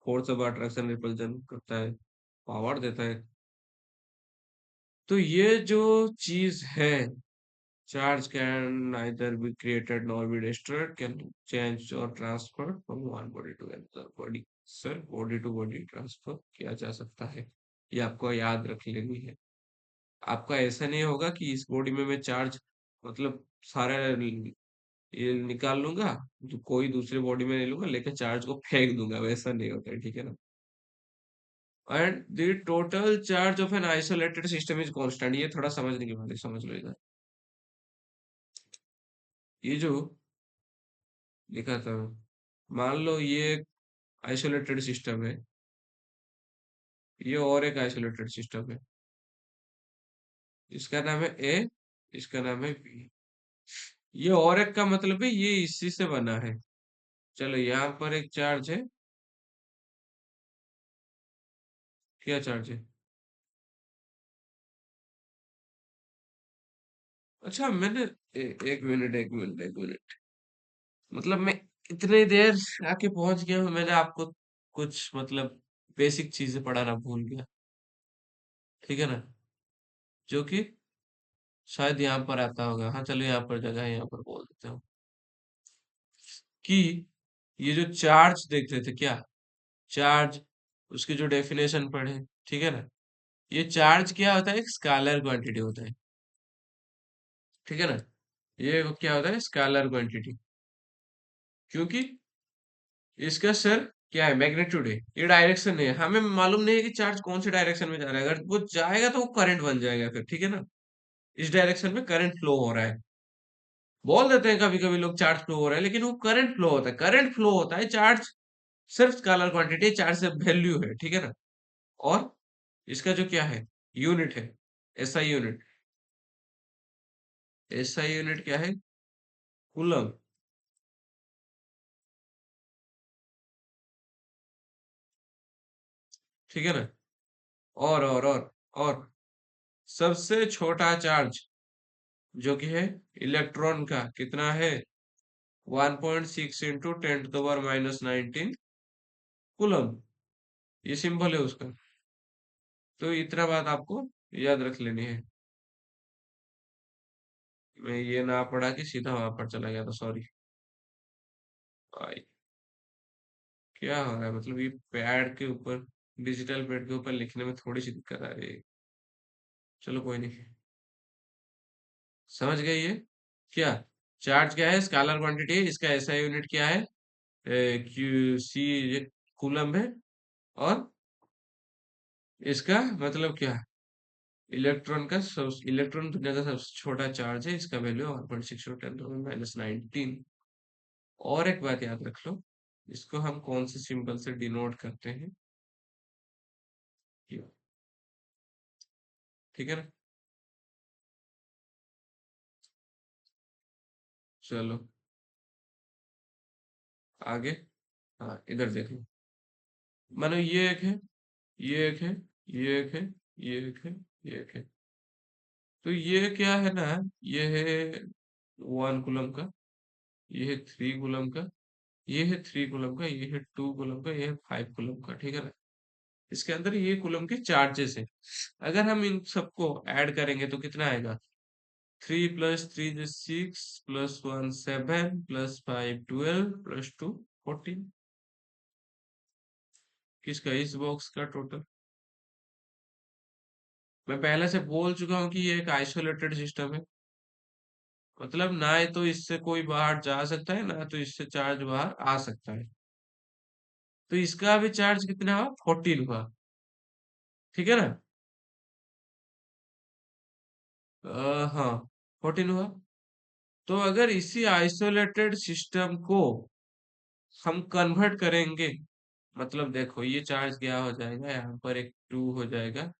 force of attraction repulsion करता है, पावर देता है। तो ये जो चीज है, charge can neither be created nor be destroyed, can change or transfer from one body to another body. Sir, body to body transfer किया जा सकता है, ये आपको याद रख लेनी है। आपका ऐसा नहीं होगा कि इस बॉडी में मैं चार्ज, मतलब सारा ये निकाल लूंगा, तो कोई दूसरे बॉडी में नहीं लूंगा, लेकर चार्ज को फेंक दूंगा, वैसा नहीं होता है, ठीक है ना। And the total charge of an isolated system is constant. ये थोड़ा समझने की बात है, समझ लो इधर। ये जो लिखा था, मान लो ये आइसोलेटेड सिस्टम है, ये और एक आइसोलेटेड सिस्टम है, इसका नाम है ए, इसका नाम है बी। ये और एक का मतलब है ये इसी से बना है। चलो, यहाँ पर एक चार्ज है, क्या चार्ज है? अच्छा, मैंने एक मिनट, मतलब मैं इतनी देर आके पहुंच गया हूँ, मैंने आपको कुछ मतलब बेसिक चीजें पढ़ाना भूल गया, ठीक है ना, जो कि शायद यहाँ पर आता होगा। हाँ चलो, यहाँ पर जगह है, यहाँ पर बोल देता हूँ कि ये जो चार्ज देख रहे थे क्या, चार्ज, उसकी जो डेफिनेशन पढ़े, ठीक है ना। ये चार्ज क्या होता है? एक स्केलर क्वांटिटी होता है, ठीक है ना। ये क्या होता है? Scalar quantity. क्योंकि इसका सर क्या है, मैग्नीट्यूड है, ये डायरेक्शन नहीं है। हमें मालूम नहीं है कि चार्ज कौन से डायरेक्शन में जा रहा है। अगर वो जाएगा तो वो करंट बन जाएगा फिर, ठीक है ना। इस डायरेक्शन में करंट फ्लो हो रहा है, बोल देते हैं कभी कभी लोग चार्ज फ्लो हो रहा है, लेकिन वो करंट फ्लो होता है, करंट फ्लो होता है। चार्ज सिर्फ स्केलर क्वांटिटी, चार्ज से वैल्यू है, ठीक है ना। और इसका जो क्या है, यूनिट है, एसआई यूनिट। एसआई यूनिट क्या है? कूलम, ठीक है ना। और सबसे छोटा चार्ज जो कि है इलेक्ट्रॉन का कितना है 1.6 into 10 to the power -19 coulomb. ये सिंबल है उसका। तो इतना बात आपको याद रख लेनी है। मैं ये ना पढ़ा कि सीधा वहां पर चला गया था, सॉरी भाई। क्या हो रहा है, मतलब ये पैड के ऊपर, डिजिटल पैड के ऊपर लिखने में थोड़ी सी दिक्कत आ रही है। चलो कोई नहीं, समझ गए ये। क्या चार्ज क्या है, स्केलर क्वांटिटी है, इसका एसआई यूनिट क्या है, क्यू सी, ये कूलम है। और इसका मतलब क्या है, इलेक्ट्रॉन का सब, इलेक्ट्रॉन दुनिया का सबसे छोटा चार्ज है, इसका वैल्यू 1.6 × 10 to the -19। और एक बात याद रख लो, इसको हम कौन से सिंबल से डिनोट करते हैं, ये, ठीक है ना। चलो आगे। हाँ इधर देखो, मानो ये एक है, ये एक है, ये एक है, ये एक है, ये एक है। तो ये क्या है ना, ये है 1 कूलम का, ये है 3 कूलम का, ये है 3 कूलम का, ये है 2 कूलम का, ये है 5 कूलम का, ठीक है ना। इसके अंदर ये कूलम के चार्जेस है। अगर हम इन सबको ऐड करेंगे तो कितना आएगा, 3 + 3 = 6 +1 7 +5 12 +2 14। किसका, इस बॉक्स का टोटल। मैं पहले से बोल चुका हूँ कि ये एक आइसोलेटेड सिस्टम है, मतलब ना ही तो इससे कोई बाहर जा सकता है, ना तो इससे चार्ज बाहर आ सकता है। तो इसका भी चार्ज कितना हुआ, 14 हुआ, ठीक है ना। हाँ 14 हुआ। तो अगर इसी आइसोलेटेड सिस्टम को हम कन्वर्ट करेंगे, मतलब देखो ये चार्ज क्या हो जाएगा, यहाँ पर एक 2 हो जाएगा,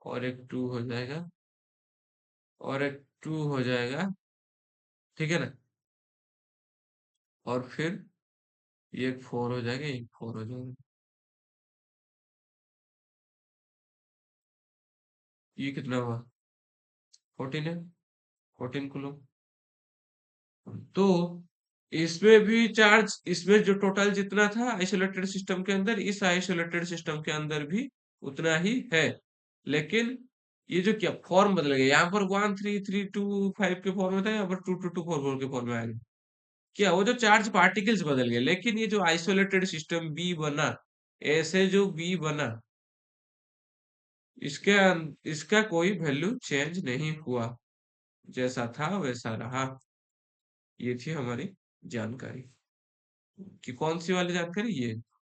और एक 2 हो जाएगा, और एक 2 हो जाएगा, ठीक है ना। और फिर ये एक 4 हो जाएगा, एक 4 हो जाएगा। ये कितना हुआ, 14 है, 14 कूलम। तो इसमें भी चार्ज, इसमें जो टोटल जितना था आइसोलेटेड सिस्टम के अंदर, इस आइसोलेटेड सिस्टम के अंदर भी उतना ही है। लेकिन ये जो क्या फॉर्म बदल गया, यहाँ पर 1 3 3 2 5 के फॉर्म में था, यहाँ पर 2 2 2 4 4 के फॉर्म में आ गया। क्या वो जो चार्ज पार्टिकल्स बदल गए, लेकिन ये जो आइसोलेटेड सिस्टम बी बना, ऐसे जो बी बना, इसका कोई वैल्यू चेंज नहीं हुआ, जैसा था वैसा रहा। ये थी हमारी जानकारी। कि कौन सी वाली जानकारी,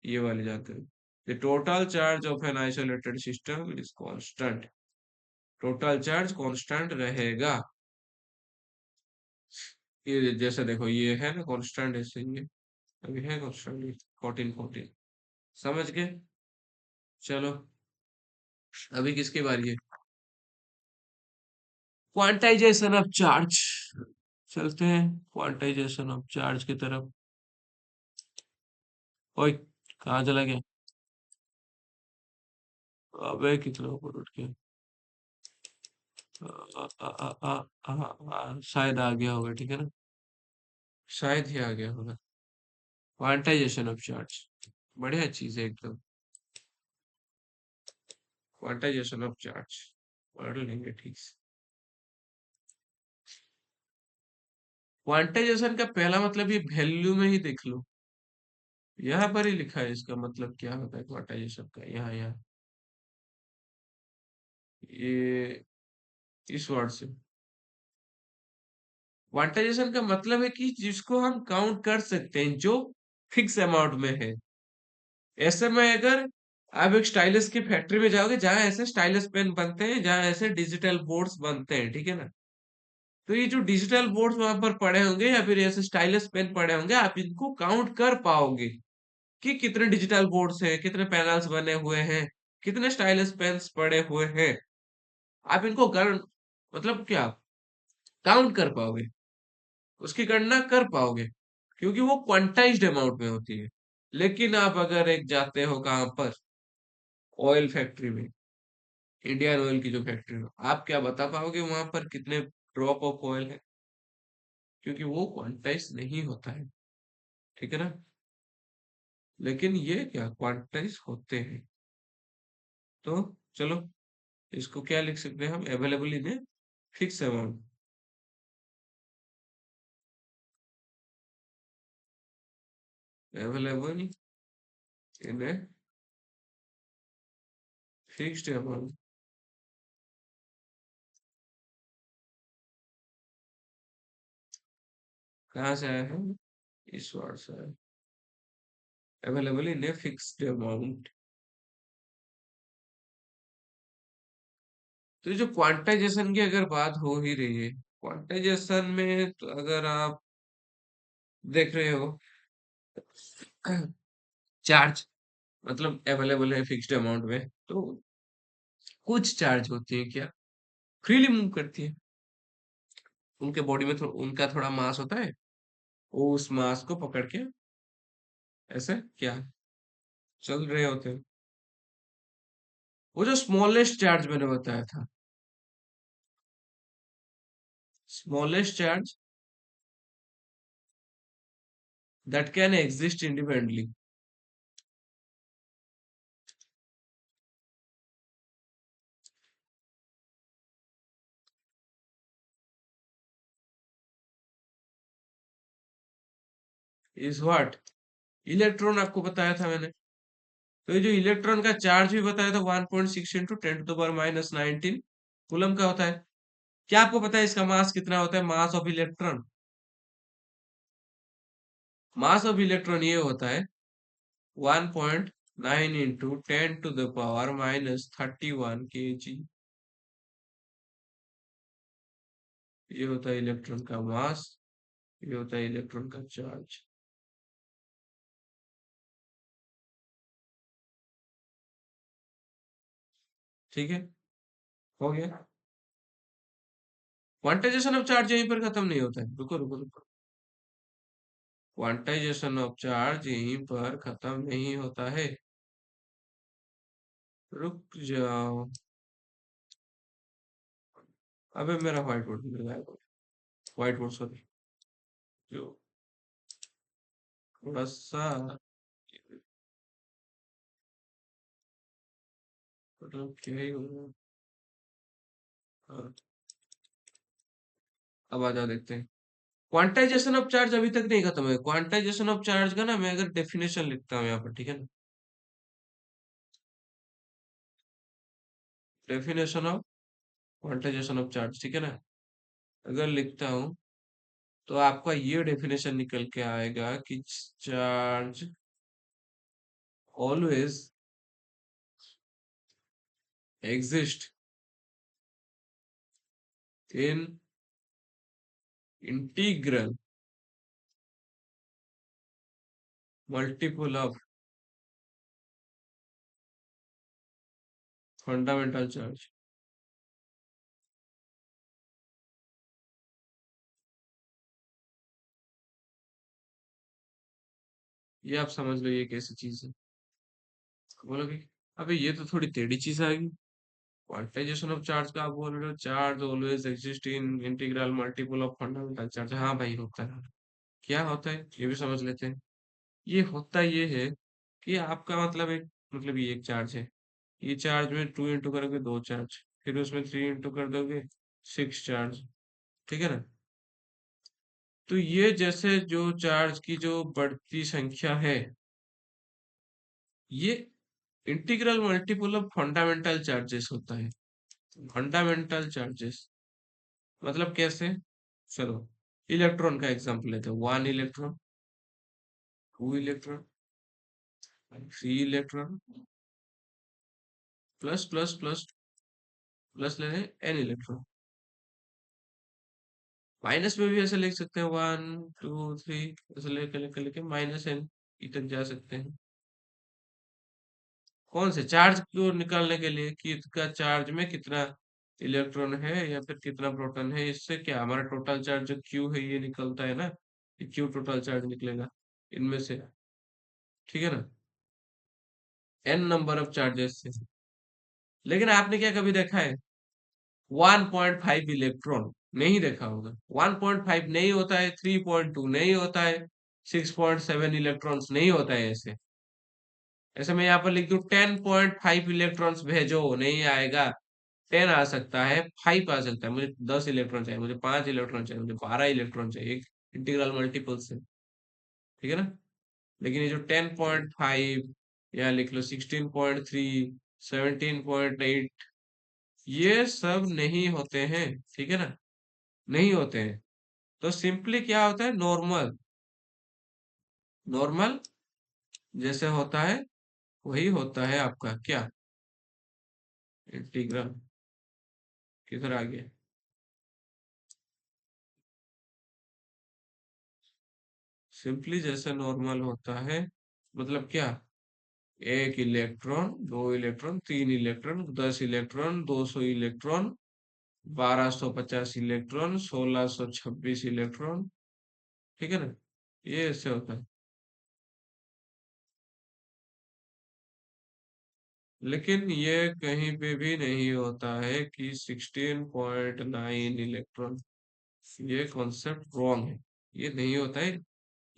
ये वाली जानकारी। The total charge of an isolated system is constant. Total charge constant रहेगा। ये जैसे देखो ये है ना कांस्टेंट, ऐसे ये अभी है कांस्टेंट 14 14। समझ गए। चलो अभी किसकी बारी है, क्वांटाइजेशन ऑफ चार्ज। चलते हैं क्वांटाइजेशन ऑफ चार्ज की तरफ। ओए कहाँ चला गया, अबे कितना ऊपर उठ गया। शायद आ गया होगा, ठीक है ना, शायद ही आ गया होगा। क्वांटाइजेशन ऑफ चार्ज बढ़िया चीज है एकदम। क्वांटाइजेशन ऑफ चार्ज पढ़ लेंगे ठीक से। क्वांटाइजेशन का पहला मतलब ये वैल्यू में ही देख लो, यहाँ पर ही लिखा है इसका मतलब क्या होता है क्वांटाइजेशन का, यहाँ ये इस वर्ड से। क्वांटाइजेशन का मतलब है कि जिसको हम काउंट कर सकते हैं, जो फिक्स अमाउंट में है। ऐसे में अगर आप एक स्टाइलस की फैक्ट्री में जाओगे जहां ऐसे स्टाइलस पेन बनते हैं, जहां ऐसे डिजिटल बोर्ड्स बनते हैं, ठीक है ना। तो ये जो डिजिटल बोर्ड्स वहां पर पड़े होंगे या फिर ऐसे स्टाइलस पेन पड़े होंगे, आप इनको काउंट कर पाओगे कि कितने डिजिटल बोर्ड्स हैं, कितने पैनल्स बने हुए हैं, कितने स्टाइलस पेन्स पड़े हुए हैं। आप इनको मतलब क्या काउंट कर पाओगे, उसकी गणना कर पाओगे, क्योंकि वो क्वांटाइज्ड अमाउंट में होती है। लेकिन आप अगर एक जाते हो कहां पर, ऑयल फैक्ट्री में, इंडियन ऑयल की जो फैक्ट्री हो, आप क्या बता पाओगे वहां पर कितने ड्रॉप ऑफ ऑयल है? क्योंकि वो क्वांटाइज नहीं होता है, ठीक है ना। लेकिन ये क्या क्वांटाइज होते हैं। तो चलो, इसको क्या लिख सकते हैं हम, available in a fix amount. Available in a fixed amount. कहाँ से आया है? इस वर्ड से आया। Available in a fixed amount. तो ये जो क्वांटाइजेशन की अगर बात हो ही रही है, क्वांटाइजेशन में तो अगर आप देख रहे हो चार्ज, मतलब अवेलेबल है फिक्स्ड अमाउंट में, तो कुछ चार्ज होती है क्या फ्रीली मूव करती है। उनके बॉडी में उनका थोड़ा मास होता है, वो उस मास को पकड़ के ऐसे क्या चल रहे होते हैं। वो जो स्मॉलेस्ट चार्ज मैंने बताया था, smallest charge that can exist independently is what, electron. आपको बताया था मैंने। तो ये जो इलेक्ट्रॉन का चार्ज भी बताया था 1.6 into 10 to the power -19 coulomb का होता है। क्या आपको पता है इसका मास कितना होता है, mass of electron? Mass of electron ये होता है 1.9 into 10 to the power -31 kg। ये होता है इलेक्ट्रॉन का मास, ये होता है इलेक्ट्रॉन का चार्ज। ठीक है, हो गया। क्वांटाइजेशन ऑफ चार्ज यहीं पर खत्म नहीं होता है, रुको रुको रुको। क्वांटाइजेशन ऑफ चार्ज यहीं पर खत्म नहीं होता है, रुक जाओ। अबे मेरा व्हाइट बोर्ड मिल गया, व्हाइट बोर्ड सॉरी, जो थोड़ा सा मतलब क्या ही होगा। हाँ, अब आ जाओ देखते हैं। क्वांटाइजेशन ऑफ चार्ज अभी तक नहीं खत्म है। क्वांटाइजेशन ऑफ चार्ज का ना मैं अगर डेफिनेशन लिखता हूँ यहाँ पर, ठीक है ना, definition of quantization of charge, ठीक है ना, अगर लिखता हूँ तो आपका ये डेफिनेशन निकल के आएगा कि charge always exist in integral multiple of fundamental charge. ये आप समझ लो ये कैसी चीज है। बोलोगे अबे ये तो थोड़ी टेढ़ी चीज आ गई। क्वांटाइजेशन ऑफ चार्ज का आप बोल रहे हो charge always exist in integral multiple of fundamental charge. हाँ भाई होता है। क्या होता है ये भी समझ लेते हैं। ये होता ये है कि आपका मतलब एक, मतलब ये एक चार्ज है, ये चार्ज में 2 इंटू करोगे 2 चार्ज, फिर उसमें 3 इंटू कर दोगे 6 चार्ज, ठीक है ना। तो ये जैसे जो चार्ज की जो बढ़ती संख्या है, ये integral multiple of fundamental charges होता है। फंडामेंटल चार्जेस मतलब कैसे, चलो इलेक्ट्रॉन का एग्जांपल लेते हैं। 1 electron, 2 electron, 3 electron, plus plus plus plus ले रहे हैं n इलेक्ट्रॉन। माइनस में भी ऐसे लिख सकते हैं 1 2 3, ऐसे लेके लेके लेके -n तक जा सकते हैं। कौन से चार्ज को निकालने के लिए कि इसका चार्ज में कितना इलेक्ट्रॉन है या फिर कितना प्रोटॉन है, इससे क्या हमारा टोटल चार्ज जो क्यू है ये निकलता है ना, क्यू टोटल चार्ज निकलेगा इनमें से, ठीक है ना, n नंबर ऑफ चार्जेस से। लेकिन आपने क्या कभी देखा है 1.5 इलेक्ट्रॉन? नहीं देखा होगा। 1.5 नहीं होता है, 3.2 नहीं होता है, 6.7 इलेक्ट्रॉन्स नहीं होता है ऐसे। ऐसे मैं यहाँ पर लिख दूं 10.5 इलेक्ट्रॉन्स भेजो, नहीं आएगा। 10 आ सकता है, 5 आ सकता है, मुझे 10 इलेक्ट्रॉन चाहिए, मुझे 5 इलेक्ट्रॉन चाहिए, मुझे 12 इलेक्ट्रॉन चाहिए, इंटीग्रल मल्टीपल से। ठीक है ना? लेकिन ये जो 10.5 या लिख लो 16.3, 17.8, ये सब नहीं होते हैं। ठीक है ना? नहीं होते हैं। तो सिंपली क्या होता है, नॉर्मल। नॉर्मल जैसे होता है वही होता है आपका क्या, इंटीग्रल। किधर आ गया? सिंपली जैसे नॉर्मल होता है, मतलब क्या, एक इलेक्ट्रॉन, दो इलेक्ट्रॉन, तीन electron, 10 electron, 200 electron, 1250 electron, 1626 electron. ठीक है ना? ये ऐसे होता है। लेकिन ये कहीं पे भी नहीं होता है कि 16.9 इलेक्ट्रॉन। ये कॉन्सेप्ट रॉन्ग है। ये नहीं होता है।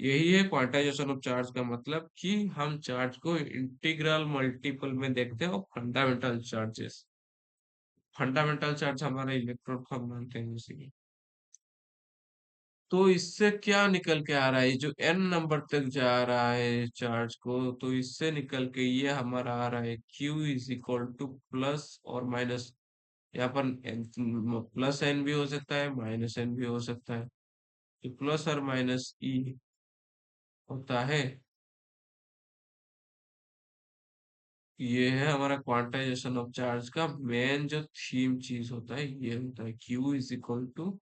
यही है क्वांटाइजेशन ऑफ चार्ज का मतलब, कि हम चार्ज को इंटीग्रल मल्टीपल में देखते हैं और फंडामेंटल चार्जेस। फंडामेंटल चार्ज हमारा इलेक्ट्रॉन को हम मानते हैं जैसे कि। तो इससे क्या निकल के आ रहा है, जो एन नंबर तक जा रहा है चार्ज को, तो इससे निकल के ये हमारा आ रहा है Q is equal two plus और माइनस। यहाँ पर प्लस एन भी हो सकता है, माइनस एन भी हो सकता है। तो प्लस और माइनस ई होता है। ये है हमारा क्वांटाइजेशन ऑफ चार्ज का मेन जो थीम चीज होता है, ये होता है Q is equal to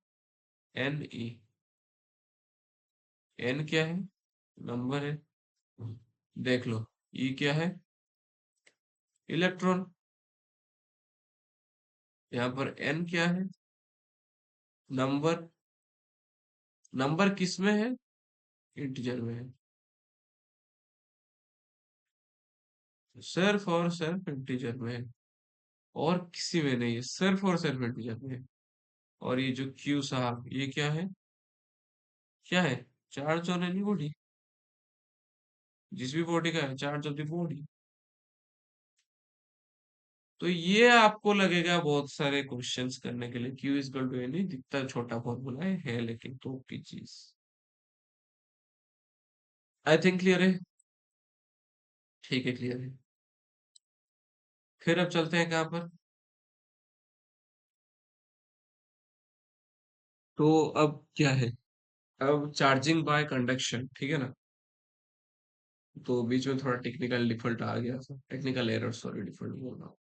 n e. N क्या है? नंबर है। देख लो। ई क्या है? इलेक्ट्रॉन। यहाँ पर एन क्या है? नंबर। नंबर किस में है? इंटीजर में है। सिर्फ और सिर्फ इंटीजर में है, और किसी में नहीं है, सिर्फ और सिर्फ इंटीजर में है। और ये जो क्यू साहब, ये क्या है? क्या है? Charge on any body. जिस भी बॉडी का है, चार्ज ऑफ द बॉडी। तो ये आपको लगेगा बहुत सारे क्वेश्चंस करने के लिए, Q is equal to n e, दिखता छोटा फॉर्मूला है लेकिन तो की चीज। आई थिंक क्लियर है। ठीक है, क्लियर है। फिर अब चलते हैं कहाँ पर? तो अब क्या है? अब चार्जिंग बाय कंडक्शन, ठीक है ना? तो बीच में थोड़ा टेक्निकल डिफॉल्ट आ गया था, टेक्निकल एरर, सॉरी डिफॉल्ट बोल रहा हूँ।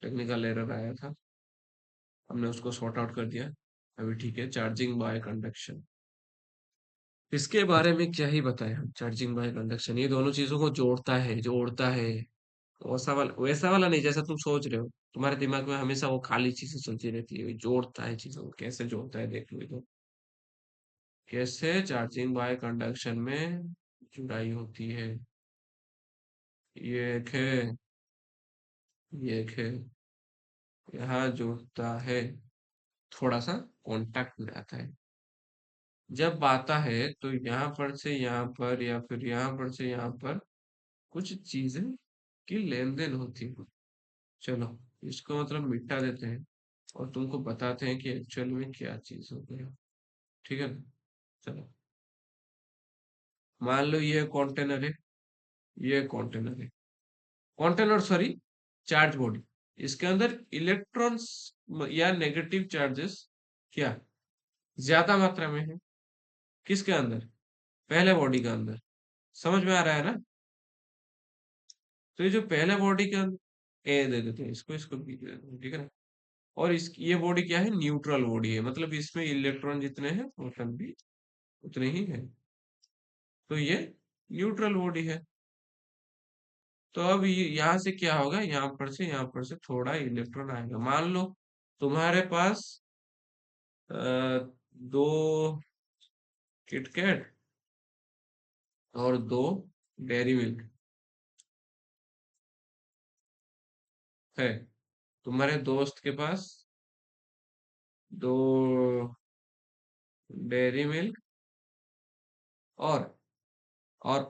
टेक्निकल एरर आया था, हमने उसको सॉर्ट आउट कर दिया। अभी ठीक है। चार्जिंग बाय कंडक्शन, इसके बारे में क्या ही बताएं हम। चार्जिंग बाय कंडक्शन ये दोनों चीजों को जोड़ता है, जोड़ता है। वैसा वाला नहीं जैसा तुम सोच रहे हो। तुम्हारे दिमाग में हमेशा वो खाली चीजें चलती रहती है, जोड़ता है चीजों को। कैसे जोड़ता है देख लो इधर। कैसे चार्जिंग बाय कंडक्शन में जुड़ाई होती है। ये एक है, ये एक है। यहाँ जोड़ता है, थोड़ा सा कांटेक्ट में आता है। जब आता है तो यहाँ पर से यहाँ पर, या फिर यहाँ पर से यहाँ पर कुछ चीजें की लेन देन होती है। चलो, इसको मतलब मिटा देते हैं और तुमको बताते हैं कि एक्चुअल में क्या चीज हो गया। ठीक है ना? चलो, मान लो ये कंटेनर है, ये कंटेनर है। Container, sorry, charge body. इसके अंदर इलेक्ट्रॉन्स या नेगेटिव चार्जेस क्या ज्यादा मात्रा में है? किसके अंदर? पहले बॉडी के अंदर। समझ में आ रहा है ना? तो ये जो पहले बॉडी के अंदर ए दे देते हैं, इसको बी दे देते हैं। ठीक है ना? और इस ये बॉडी क्या है? न्यूट्रल बॉडी है, मतलब इसमें इलेक्ट्रॉन जितने हैं प्रोटॉन भी उतने ही है। तो ये न्यूट्रल बॉडी है। तो अब यहाँ से क्या होगा, यहाँ पर से थोड़ा इलेक्ट्रॉन आएगा। मान लो तुम्हारे पास दो किटकैट और दो डेयरी मिल्क। है। तुम्हारे दोस्त के पास दो डेयरी मिल्क और और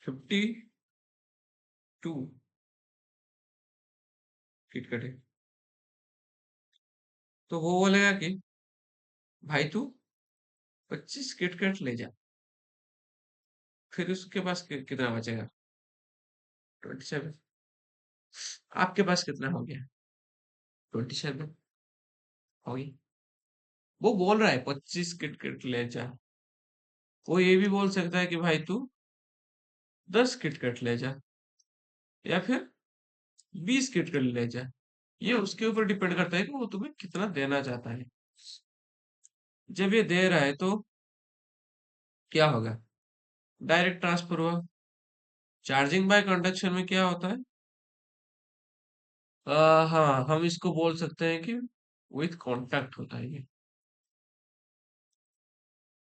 52 किटकैट है। तो वो बोलेगा कि भाई तू 25 किटकैट ले जा, फिर उसके पास कितना बचेगा? 27। आपके पास कितना हो गया? 27 हो गई। वो बोल रहा है 25 किटकैट ले जा। वो ये भी बोल सकता है कि भाई तू 10 किटकैट ले जा, या फिर 20 किटकैट ले जा। ये उसके ऊपर डिपेंड करता है कि वो तुम्हें कितना देना चाहता है। जब ये दे रहा है तो क्या होगा? डायरेक्ट ट्रांसफर हुआ। चार्जिंग बाय कंडक्शन में क्या होता है? हाँ, हम इसको बोल सकते हैं कि विथ कांटेक्ट होता है ये।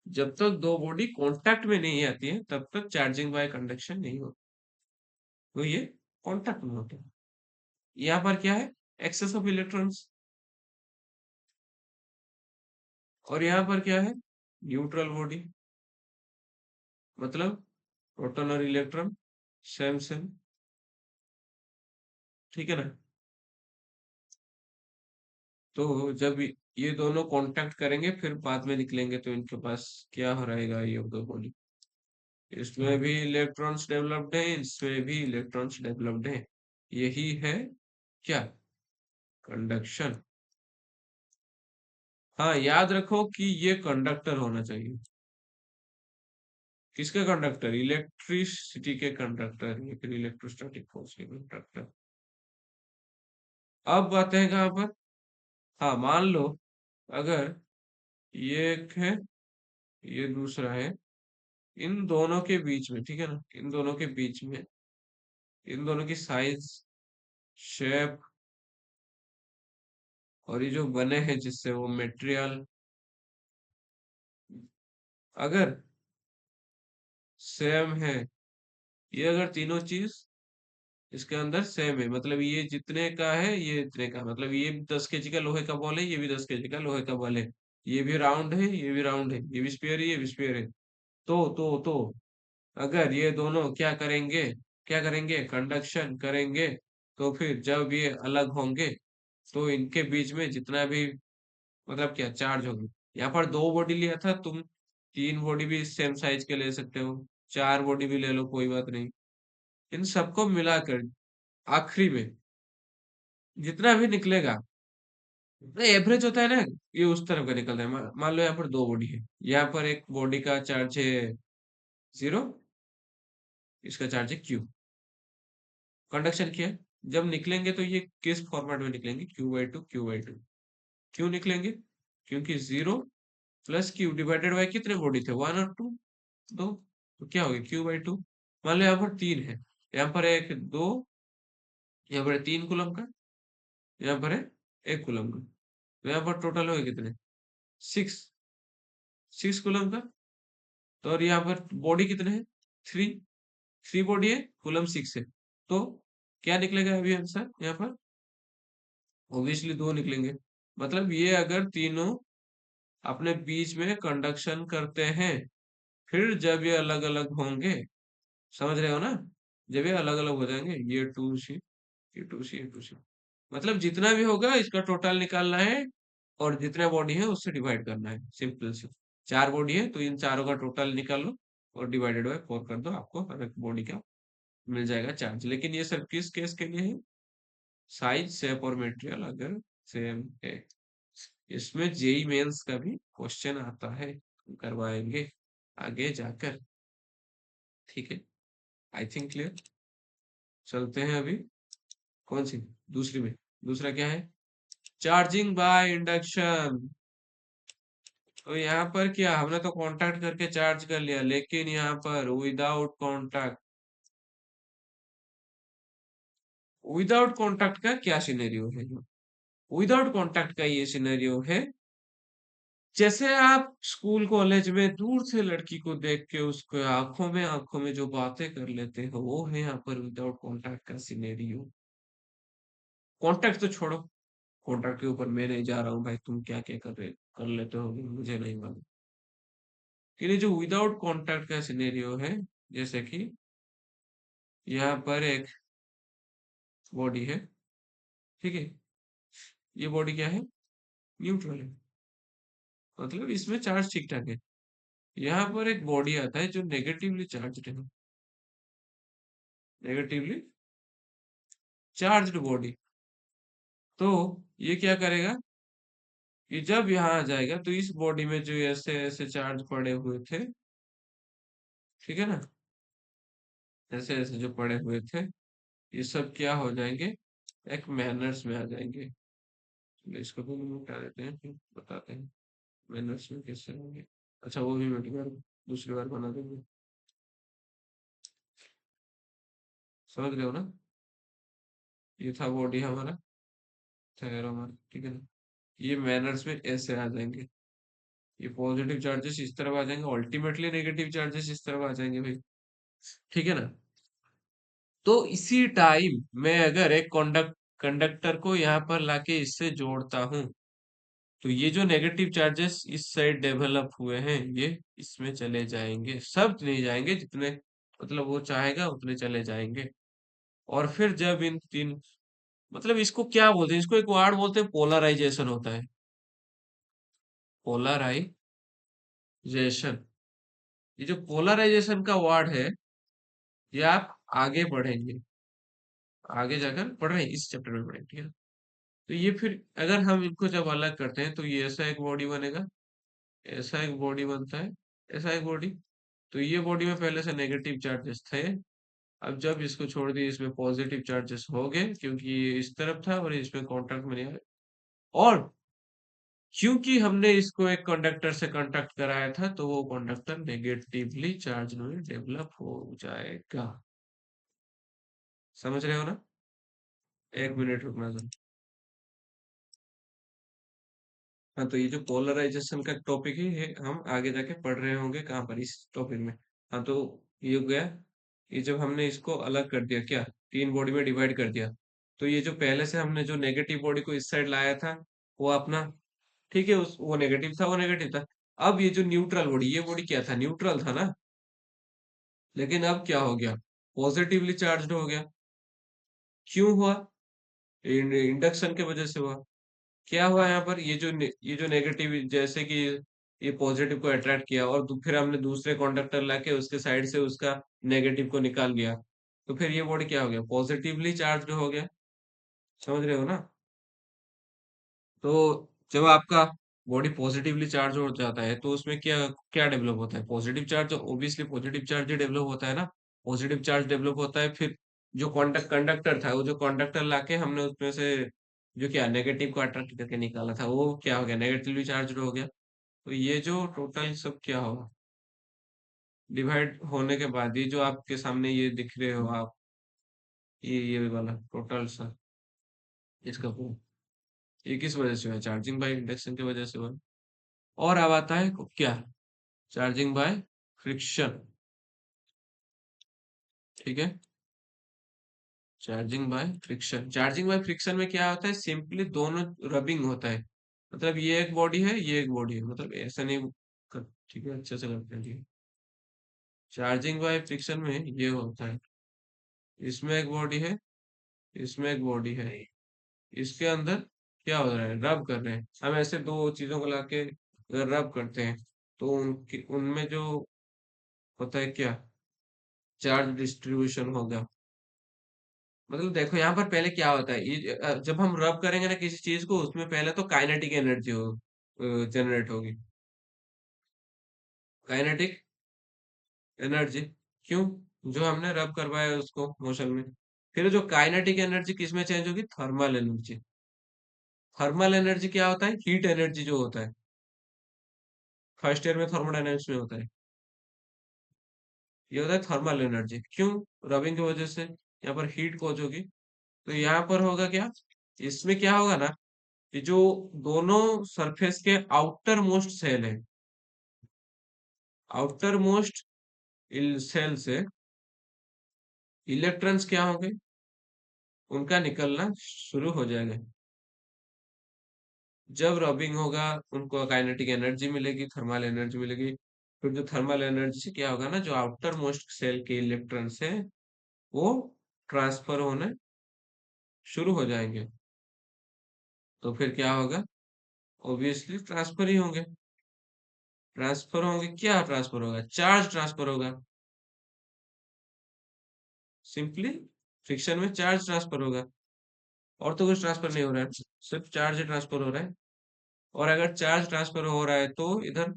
जब तक दो बॉडी कांटेक्ट में नहीं आती है तब तक चार्जिंग बाय कंडक्शन नहीं होता। तो ये कांटेक्ट में होता है। यहाँ पर क्या है? Excess of electrons. और यहाँ पर क्या है? Neutral body. मतलब प्रोटॉन और इलेक्ट्रॉन सेम सेम। ठीक है ना? तो जब ये दोनों कांटेक्ट करेंगे फिर बाद में निकलेंगे तो इनके पास क्या हो रहेगा? ये दो बॉडी, इसमें भी इलेक्ट्रॉन्स डेवलप्ड है, इसमें भी इलेक्ट्रॉन्स डेवलप्ड है। यही है क्या? कंडक्शन। हाँ, याद रखो कि ये कंडक्टर होना चाहिए। किसके कंडक्टर? इलेक्ट्रिसिटी के कंडक्टर या फिर इलेक्ट्रोस्टैटिक फोर्स के कंडक्टर। अब आते हैं कहाँ पर? हाँ, मान लो अगर ये एक है, ये दूसरा है, इन दोनों के बीच में, ठीक है ना, इन दोनों के बीच में इन दोनों की साइज, शेप और ये जो बने हैं जिससे वो मटेरियल, अगर सेम है, ये अगर तीनों चीज इसके अंदर सेम है, मतलब ये जितने का है ये इतने का, मतलब ये 10 kg का लोहे का बॉल है, ये भी 10 kg का लोहे का बॉल है, ये भी राउंड है, ये भी राउंड है, ये भी स्पेयर है, ये भी स्पेयर है। तो अगर ये दोनों क्या करेंगे? कंडक्शन करेंगे। तो फिर जब ये अलग होंगे तो इनके बीच में जितना भी, मतलब क्या, चार्ज होंगे। यहाँ पर दो बॉडी लिया था तुम, तीन बॉडी भी सेम साइज के ले सकते हो, चार बॉडी भी ले लो, कोई बात नहीं। इन सबको मिलाकर आखिरी में जितना भी निकलेगा, एवरेज होता है ना, ये उस तरफ का निकल रहा है। मान लो यहाँ पर दो बॉडी है, यहाँ पर एक बॉडी का चार्ज है 0, इसका चार्ज है Q। कंडक्शन किया, जब निकलेंगे तो ये किस फॉर्मेट में निकलेंगे? Q/2 Q/2। क्यों निकलेंगे? क्योंकि 0 + Q डिवाइडेड बाय कितने बॉडी थे? 1 और 2, दो। तो क्या हो गया? Q/2। मान लो यहाँ पर तीन है, यहाँ पर एक दो, यहाँ पर 3 कूलम का, यहाँ पर है 1 कूलम का। तो यहाँ पर टोटल हो गए कितने? 6 कूलम का। तो और यहाँ पर बॉडी कितने हैं? 3 बॉडी है, कूलम 6 है। तो क्या निकलेगा अभी आंसर यहाँ पर? ऑब्वियसली दो निकलेंगे। मतलब ये अगर तीनों अपने बीच में कंडक्शन करते हैं, फिर जब ये अलग अलग होंगे, समझ रहे हो ना, जब ये अलग अलग हो जाएंगे, ये 2C, ये 2C, ये 2C, मतलब जितना भी होगा इसका टोटल निकालना है और जितने बॉडी है उससे डिवाइड करना है, सिंपल सी। चार बॉडी है तो इन चारों का टोटल निकाल लो और डिवाइडेड बाय 4 कर दो, आपको हर एक बॉडी का मिल जाएगा चार्ज। लेकिन ये सब किस केस के लिए है? साइज, शेप और मटेरियल अगर सेम है। इसमें जेई मेंस का भी क्वेश्चन आता है, करवाएंगे आगे जाकर। ठीक है, आई थिंक क्लियर। चलते हैं अभी कौन सी? दूसरी में। दूसरा क्या है? Charging by induction. तो यहाँ पर क्या, हमने तो कांटेक्ट करके चार्ज कर लिया, लेकिन यहाँ पर विदाउट कांटेक्ट, विदाउट कांटेक्ट का क्या सिनेरियो है? विदाउट कांटेक्ट का ये सिनेरियो है जैसे आप स्कूल कॉलेज में दूर से लड़की को देख के उसको आंखों में जो बातें कर लेते हो, वो है यहाँ पर विदाउट कॉन्टैक्ट का सिनेरियो। कॉन्टैक्ट तो छोड़ो, कॉन्टैक्ट के ऊपर मैं नहीं जा रहा हूँ भाई, तुम क्या क्या कर लेते हो मुझे नहीं मालूम। कि ये जो विदाउट कॉन्टैक्ट का सिनेरियो है, जैसे कि यहाँ पर एक बॉडी है, ठीक है, ये बॉडी क्या है, न्यूट्रल है, मतलब इसमें चार्ज ठीक ठाक है। यहाँ पर एक बॉडी आता है जो नेगेटिवली चार्ज है, नेगेटिवली चार्ज्ड बॉडी। तो ये क्या करेगा कि जब यहाँ आ जाएगा तो इस बॉडी में जो ऐसे ऐसे चार्ज पड़े हुए थे, ठीक है ना, ऐसे ऐसे जो पड़े हुए थे, ये सब क्या हो जाएंगे, एक मैनर्स में आ जाएंगे। तो इसको भी मिटा देते हैं, फिर बताते हैं मैनर्स में कैसे होंगे। अच्छा, वो भी मिट गया, दूसरी बार बना देंगे। समझ रहे हो ना, ये था बॉडी हमारा, ठहरो हमारा, ठीक है ना, ये मैनर्स में ऐसे आ जाएंगे, ये पॉजिटिव चार्जेस इस तरफ आ जाएंगे, अल्टीमेटली नेगेटिव चार्जेस इस तरफ आ जाएंगे भाई, ठीक है ना। तो इसी टाइम मैं अगर एक कंडक्टर को यहाँ पर लाके इससे जोड़ता हूँ, तो ये जो नेगेटिव चार्जेस इस साइड डेवलप हुए हैं, ये इसमें चले जाएंगे, सब नहीं जाएंगे, जितने मतलब वो चाहेगा उतने चले जाएंगे। और फिर जब इन तीन, मतलब इसको क्या बोलते हैं, इसको एक वर्ड बोलते हैं, पोलराइजेशन होता है, पोलराइजेशन। ये जो पोलराइजेशन का वर्ड है, ये आप आगे बढ़ेंगे, आगे जाकर पढ़ रहे हैं, इस चैप्टर में पढ़ेंगे, ठीक है। तो ये फिर अगर हम इनको जब अलग करते हैं तो ये ऐसा एक बॉडी बनेगा, ऐसा एक बॉडी बनता है, ऐसा एक बॉडी। तो ये बॉडी में पहले से नेगेटिव चार्जेस थे, अब जब इसको छोड़ दिए इसमें पॉजिटिव चार्जेस हो गए, क्योंकि ये इस तरफ था और इसमें कॉन्टैक्ट में नहीं आया। और क्योंकि हमने इसको एक कंडक्टर से कांटेक्ट कराया था, तो वो कंडक्टर नेगेटिवली चार्ज में डेवलप हो जाएगा। समझ रहे हो ना, एक मिनट रुकना जरा। हाँ, तो ये जो पोलराइजेशन का टॉपिक है, ये हम आगे जाके पढ़ रहे होंगे कहाँ पर, इस टॉपिक में। हाँ, तो ये हो गया, ये जब हमने इसको अलग कर दिया, क्या तीन बॉडी में डिवाइड कर दिया, तो ये जो पहले से हमने जो नेगेटिव बॉडी को इस साइड लाया था, वो अपना, ठीक है, उस वो नेगेटिव था, वो नेगेटिव था। अब ये जो न्यूट्रल बॉडी, ये बॉडी क्या था, न्यूट्रल था ना, लेकिन अब क्या हो गया, पॉजिटिवली चार्ज हो गया। क्यों हुआ, इंडक्शन के वजह से हुआ। क्या हुआ यहाँ पर, ये जो नेगेटिव, जैसे कि ये पॉजिटिव को अट्रैक्ट किया, और फिर हमने दूसरे कंडक्टर लाके उसके साइड से उसका नेगेटिव को निकाल लिया, तो फिर ये बॉडी क्या हो गया, पॉजिटिवली चार्ज हो गया। समझ रहे हो ना। तो जब आपका बॉडी पॉजिटिवली चार्ज हो जाता है, तो उसमें क्या क्या डेवलप होता है, positive charge, obviously positive charge ही डेवलप होता है ना। पॉजिटिव चार्ज डेवलप होता है, फिर जो कंडक्टर था, वो जो कंडक्टर लाके हमने उसमें से जो क्या नेगेटिव को अट्रैक्ट करके निकाला था, वो क्या हो गया, नेगेटिवली चार्ज हो गया। तो ये जो टोटल सब क्या होगा, डिवाइड होने के बाद ये जो आपके सामने ये दिख रहे हो आप, ये वाला टोटल सा, इसका पूरा, ये किस वजह से हुआ, चार्जिंग बाय इंडक्शन की वजह से हुआ। और अब आता है क्या, चार्जिंग बाय फ्रिक्शन, ठीक है। चार्जिंग बाय फ्रिक्शन में क्या होता है, सिंपली दोनों रबिंग होता है, मतलब ये एक बॉडी है, ये एक बॉडी है, मतलब ऐसा नहीं ठीक है, अच्छे से करते हैं, ठीक है। चार्जिंग बाय फ्रिक्शन में ये होता है, इसमें एक बॉडी है, इसमें एक बॉडी है, इसके अंदर क्या हो रहा है, रब कर रहे हैं, हम ऐसे दो चीजों को लाके अगर रब करते हैं, तो उनकी उनमें जो होता है क्या, चार्ज डिस्ट्रीब्यूशन होगा। मतलब देखो यहाँ पर पहले क्या होता है, जब हम रब करेंगे ना किसी चीज को, उसमें पहले तो काइनेटिक एनर्जी हो जनरेट होगी, काइनेटिक एनर्जी। क्यों, जो हमने रब करवाया है उसको मोशन में। फिर जो काइनेटिक एनर्जी किस में चेंज होगी, थर्मल एनर्जी। थर्मल एनर्जी क्या होता है, हीट एनर्जी जो होता है, फर्स्ट ईयर में थर्मोडायनेमिक्स में होता है, ये होता है थर्मल एनर्जी। क्यों, रबिंग की वजह से यहाँ पर हीट कॉज होगी। तो यहाँ पर होगा क्या, इसमें क्या होगा ना, ये जो दोनों सरफेस के आउटर मोस्ट सेल है, आउटर मोस्ट सेल से इलेक्ट्रॉन्स क्या होंगे, उनका निकलना शुरू हो जाएगा। जब रबिंग होगा उनको काइनेटिक एनर्जी मिलेगी, थर्मल एनर्जी मिलेगी। फिर जो थर्मल एनर्जी से क्या होगा ना, जो आउटर मोस्ट सेल के इलेक्ट्रॉन्स है वो ट्रांसफर होने शुरू हो जाएंगे। तो फिर क्या होगा, ऑब्वियसली ट्रांसफर ही होंगे। ट्रांसफर होंगे, क्या ट्रांसफर होगा, चार्ज ट्रांसफर होगा। सिंपली फ्रिक्शन में चार्ज ट्रांसफर होगा, और तो कुछ ट्रांसफर नहीं हो रहा है, सिर्फ चार्ज ही ट्रांसफर हो रहा है। और अगर चार्ज ट्रांसफर हो रहा है तो इधर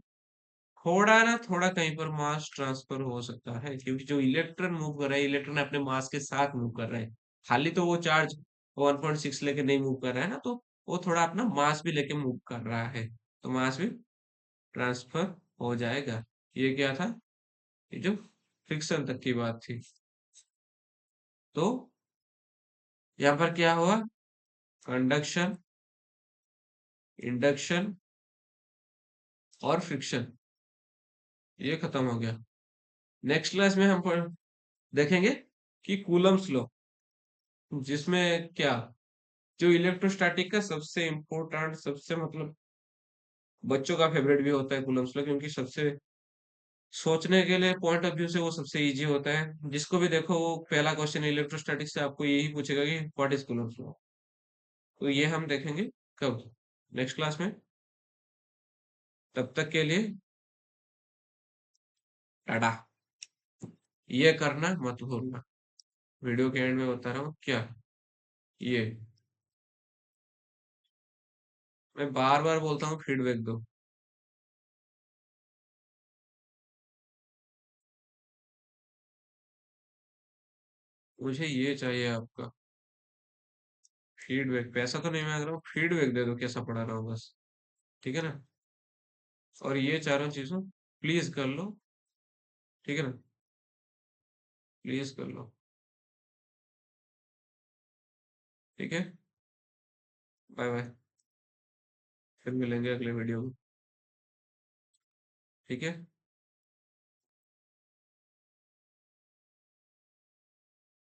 थोड़ा ना थोड़ा कहीं पर मास ट्रांसफर हो सकता है, क्योंकि जो इलेक्ट्रॉन मूव कर रहा है, इलेक्ट्रॉन अपने मास के साथ मूव कर रहा है। खाली तो वो चार्ज 1.6 लेके नहीं मूव कर रहा है ना, तो वो थोड़ा अपना मास भी लेके मूव कर रहा है, तो मास भी ट्रांसफर हो जाएगा। ये क्या था, ये जो फ्रिक्शन तक की बात थी। तो यहाँ पर क्या हुआ, कंडक्शन, इंडक्शन और फ्रिक्शन, ये खत्म हो गया। नेक्स्ट क्लास में हम देखेंगे कि कूलम्स लॉ, जिसमें क्या, जो इलेक्ट्रोस्टैटिक का सबसे इम्पोर्टेंट, सबसे मतलब बच्चों का फेवरेट भी होता है कूलम्स लॉ, क्योंकि सबसे सोचने के लिए पॉइंट ऑफ व्यू से वो सबसे इजी होता है। जिसको भी देखो वो पहला क्वेश्चन इलेक्ट्रोस्टैटिक से आपको यही पूछेगा कि व्हाट इज कूलम्स लॉ। तो ये हम देखेंगे कब, नेक्स्ट क्लास में। तब तक के लिए टाटा। ये करना मत भूलना, वीडियो के एंड में बता रहा हूँ क्या, ये मैं बार बार बोलता हूँ, फीडबैक दो। मुझे ये चाहिए आपका फीडबैक, पैसा तो नहीं मांग रहा हूँ, फीडबैक दे दो कैसा पढ़ा रहा हूँ बस, ठीक है ना। और ये चारों चीजों प्लीज कर लो, ठीक है ना, प्लीज कर लो, ठीक है। बाय बाय, फिर मिलेंगे अगले वीडियो में, ठीक है।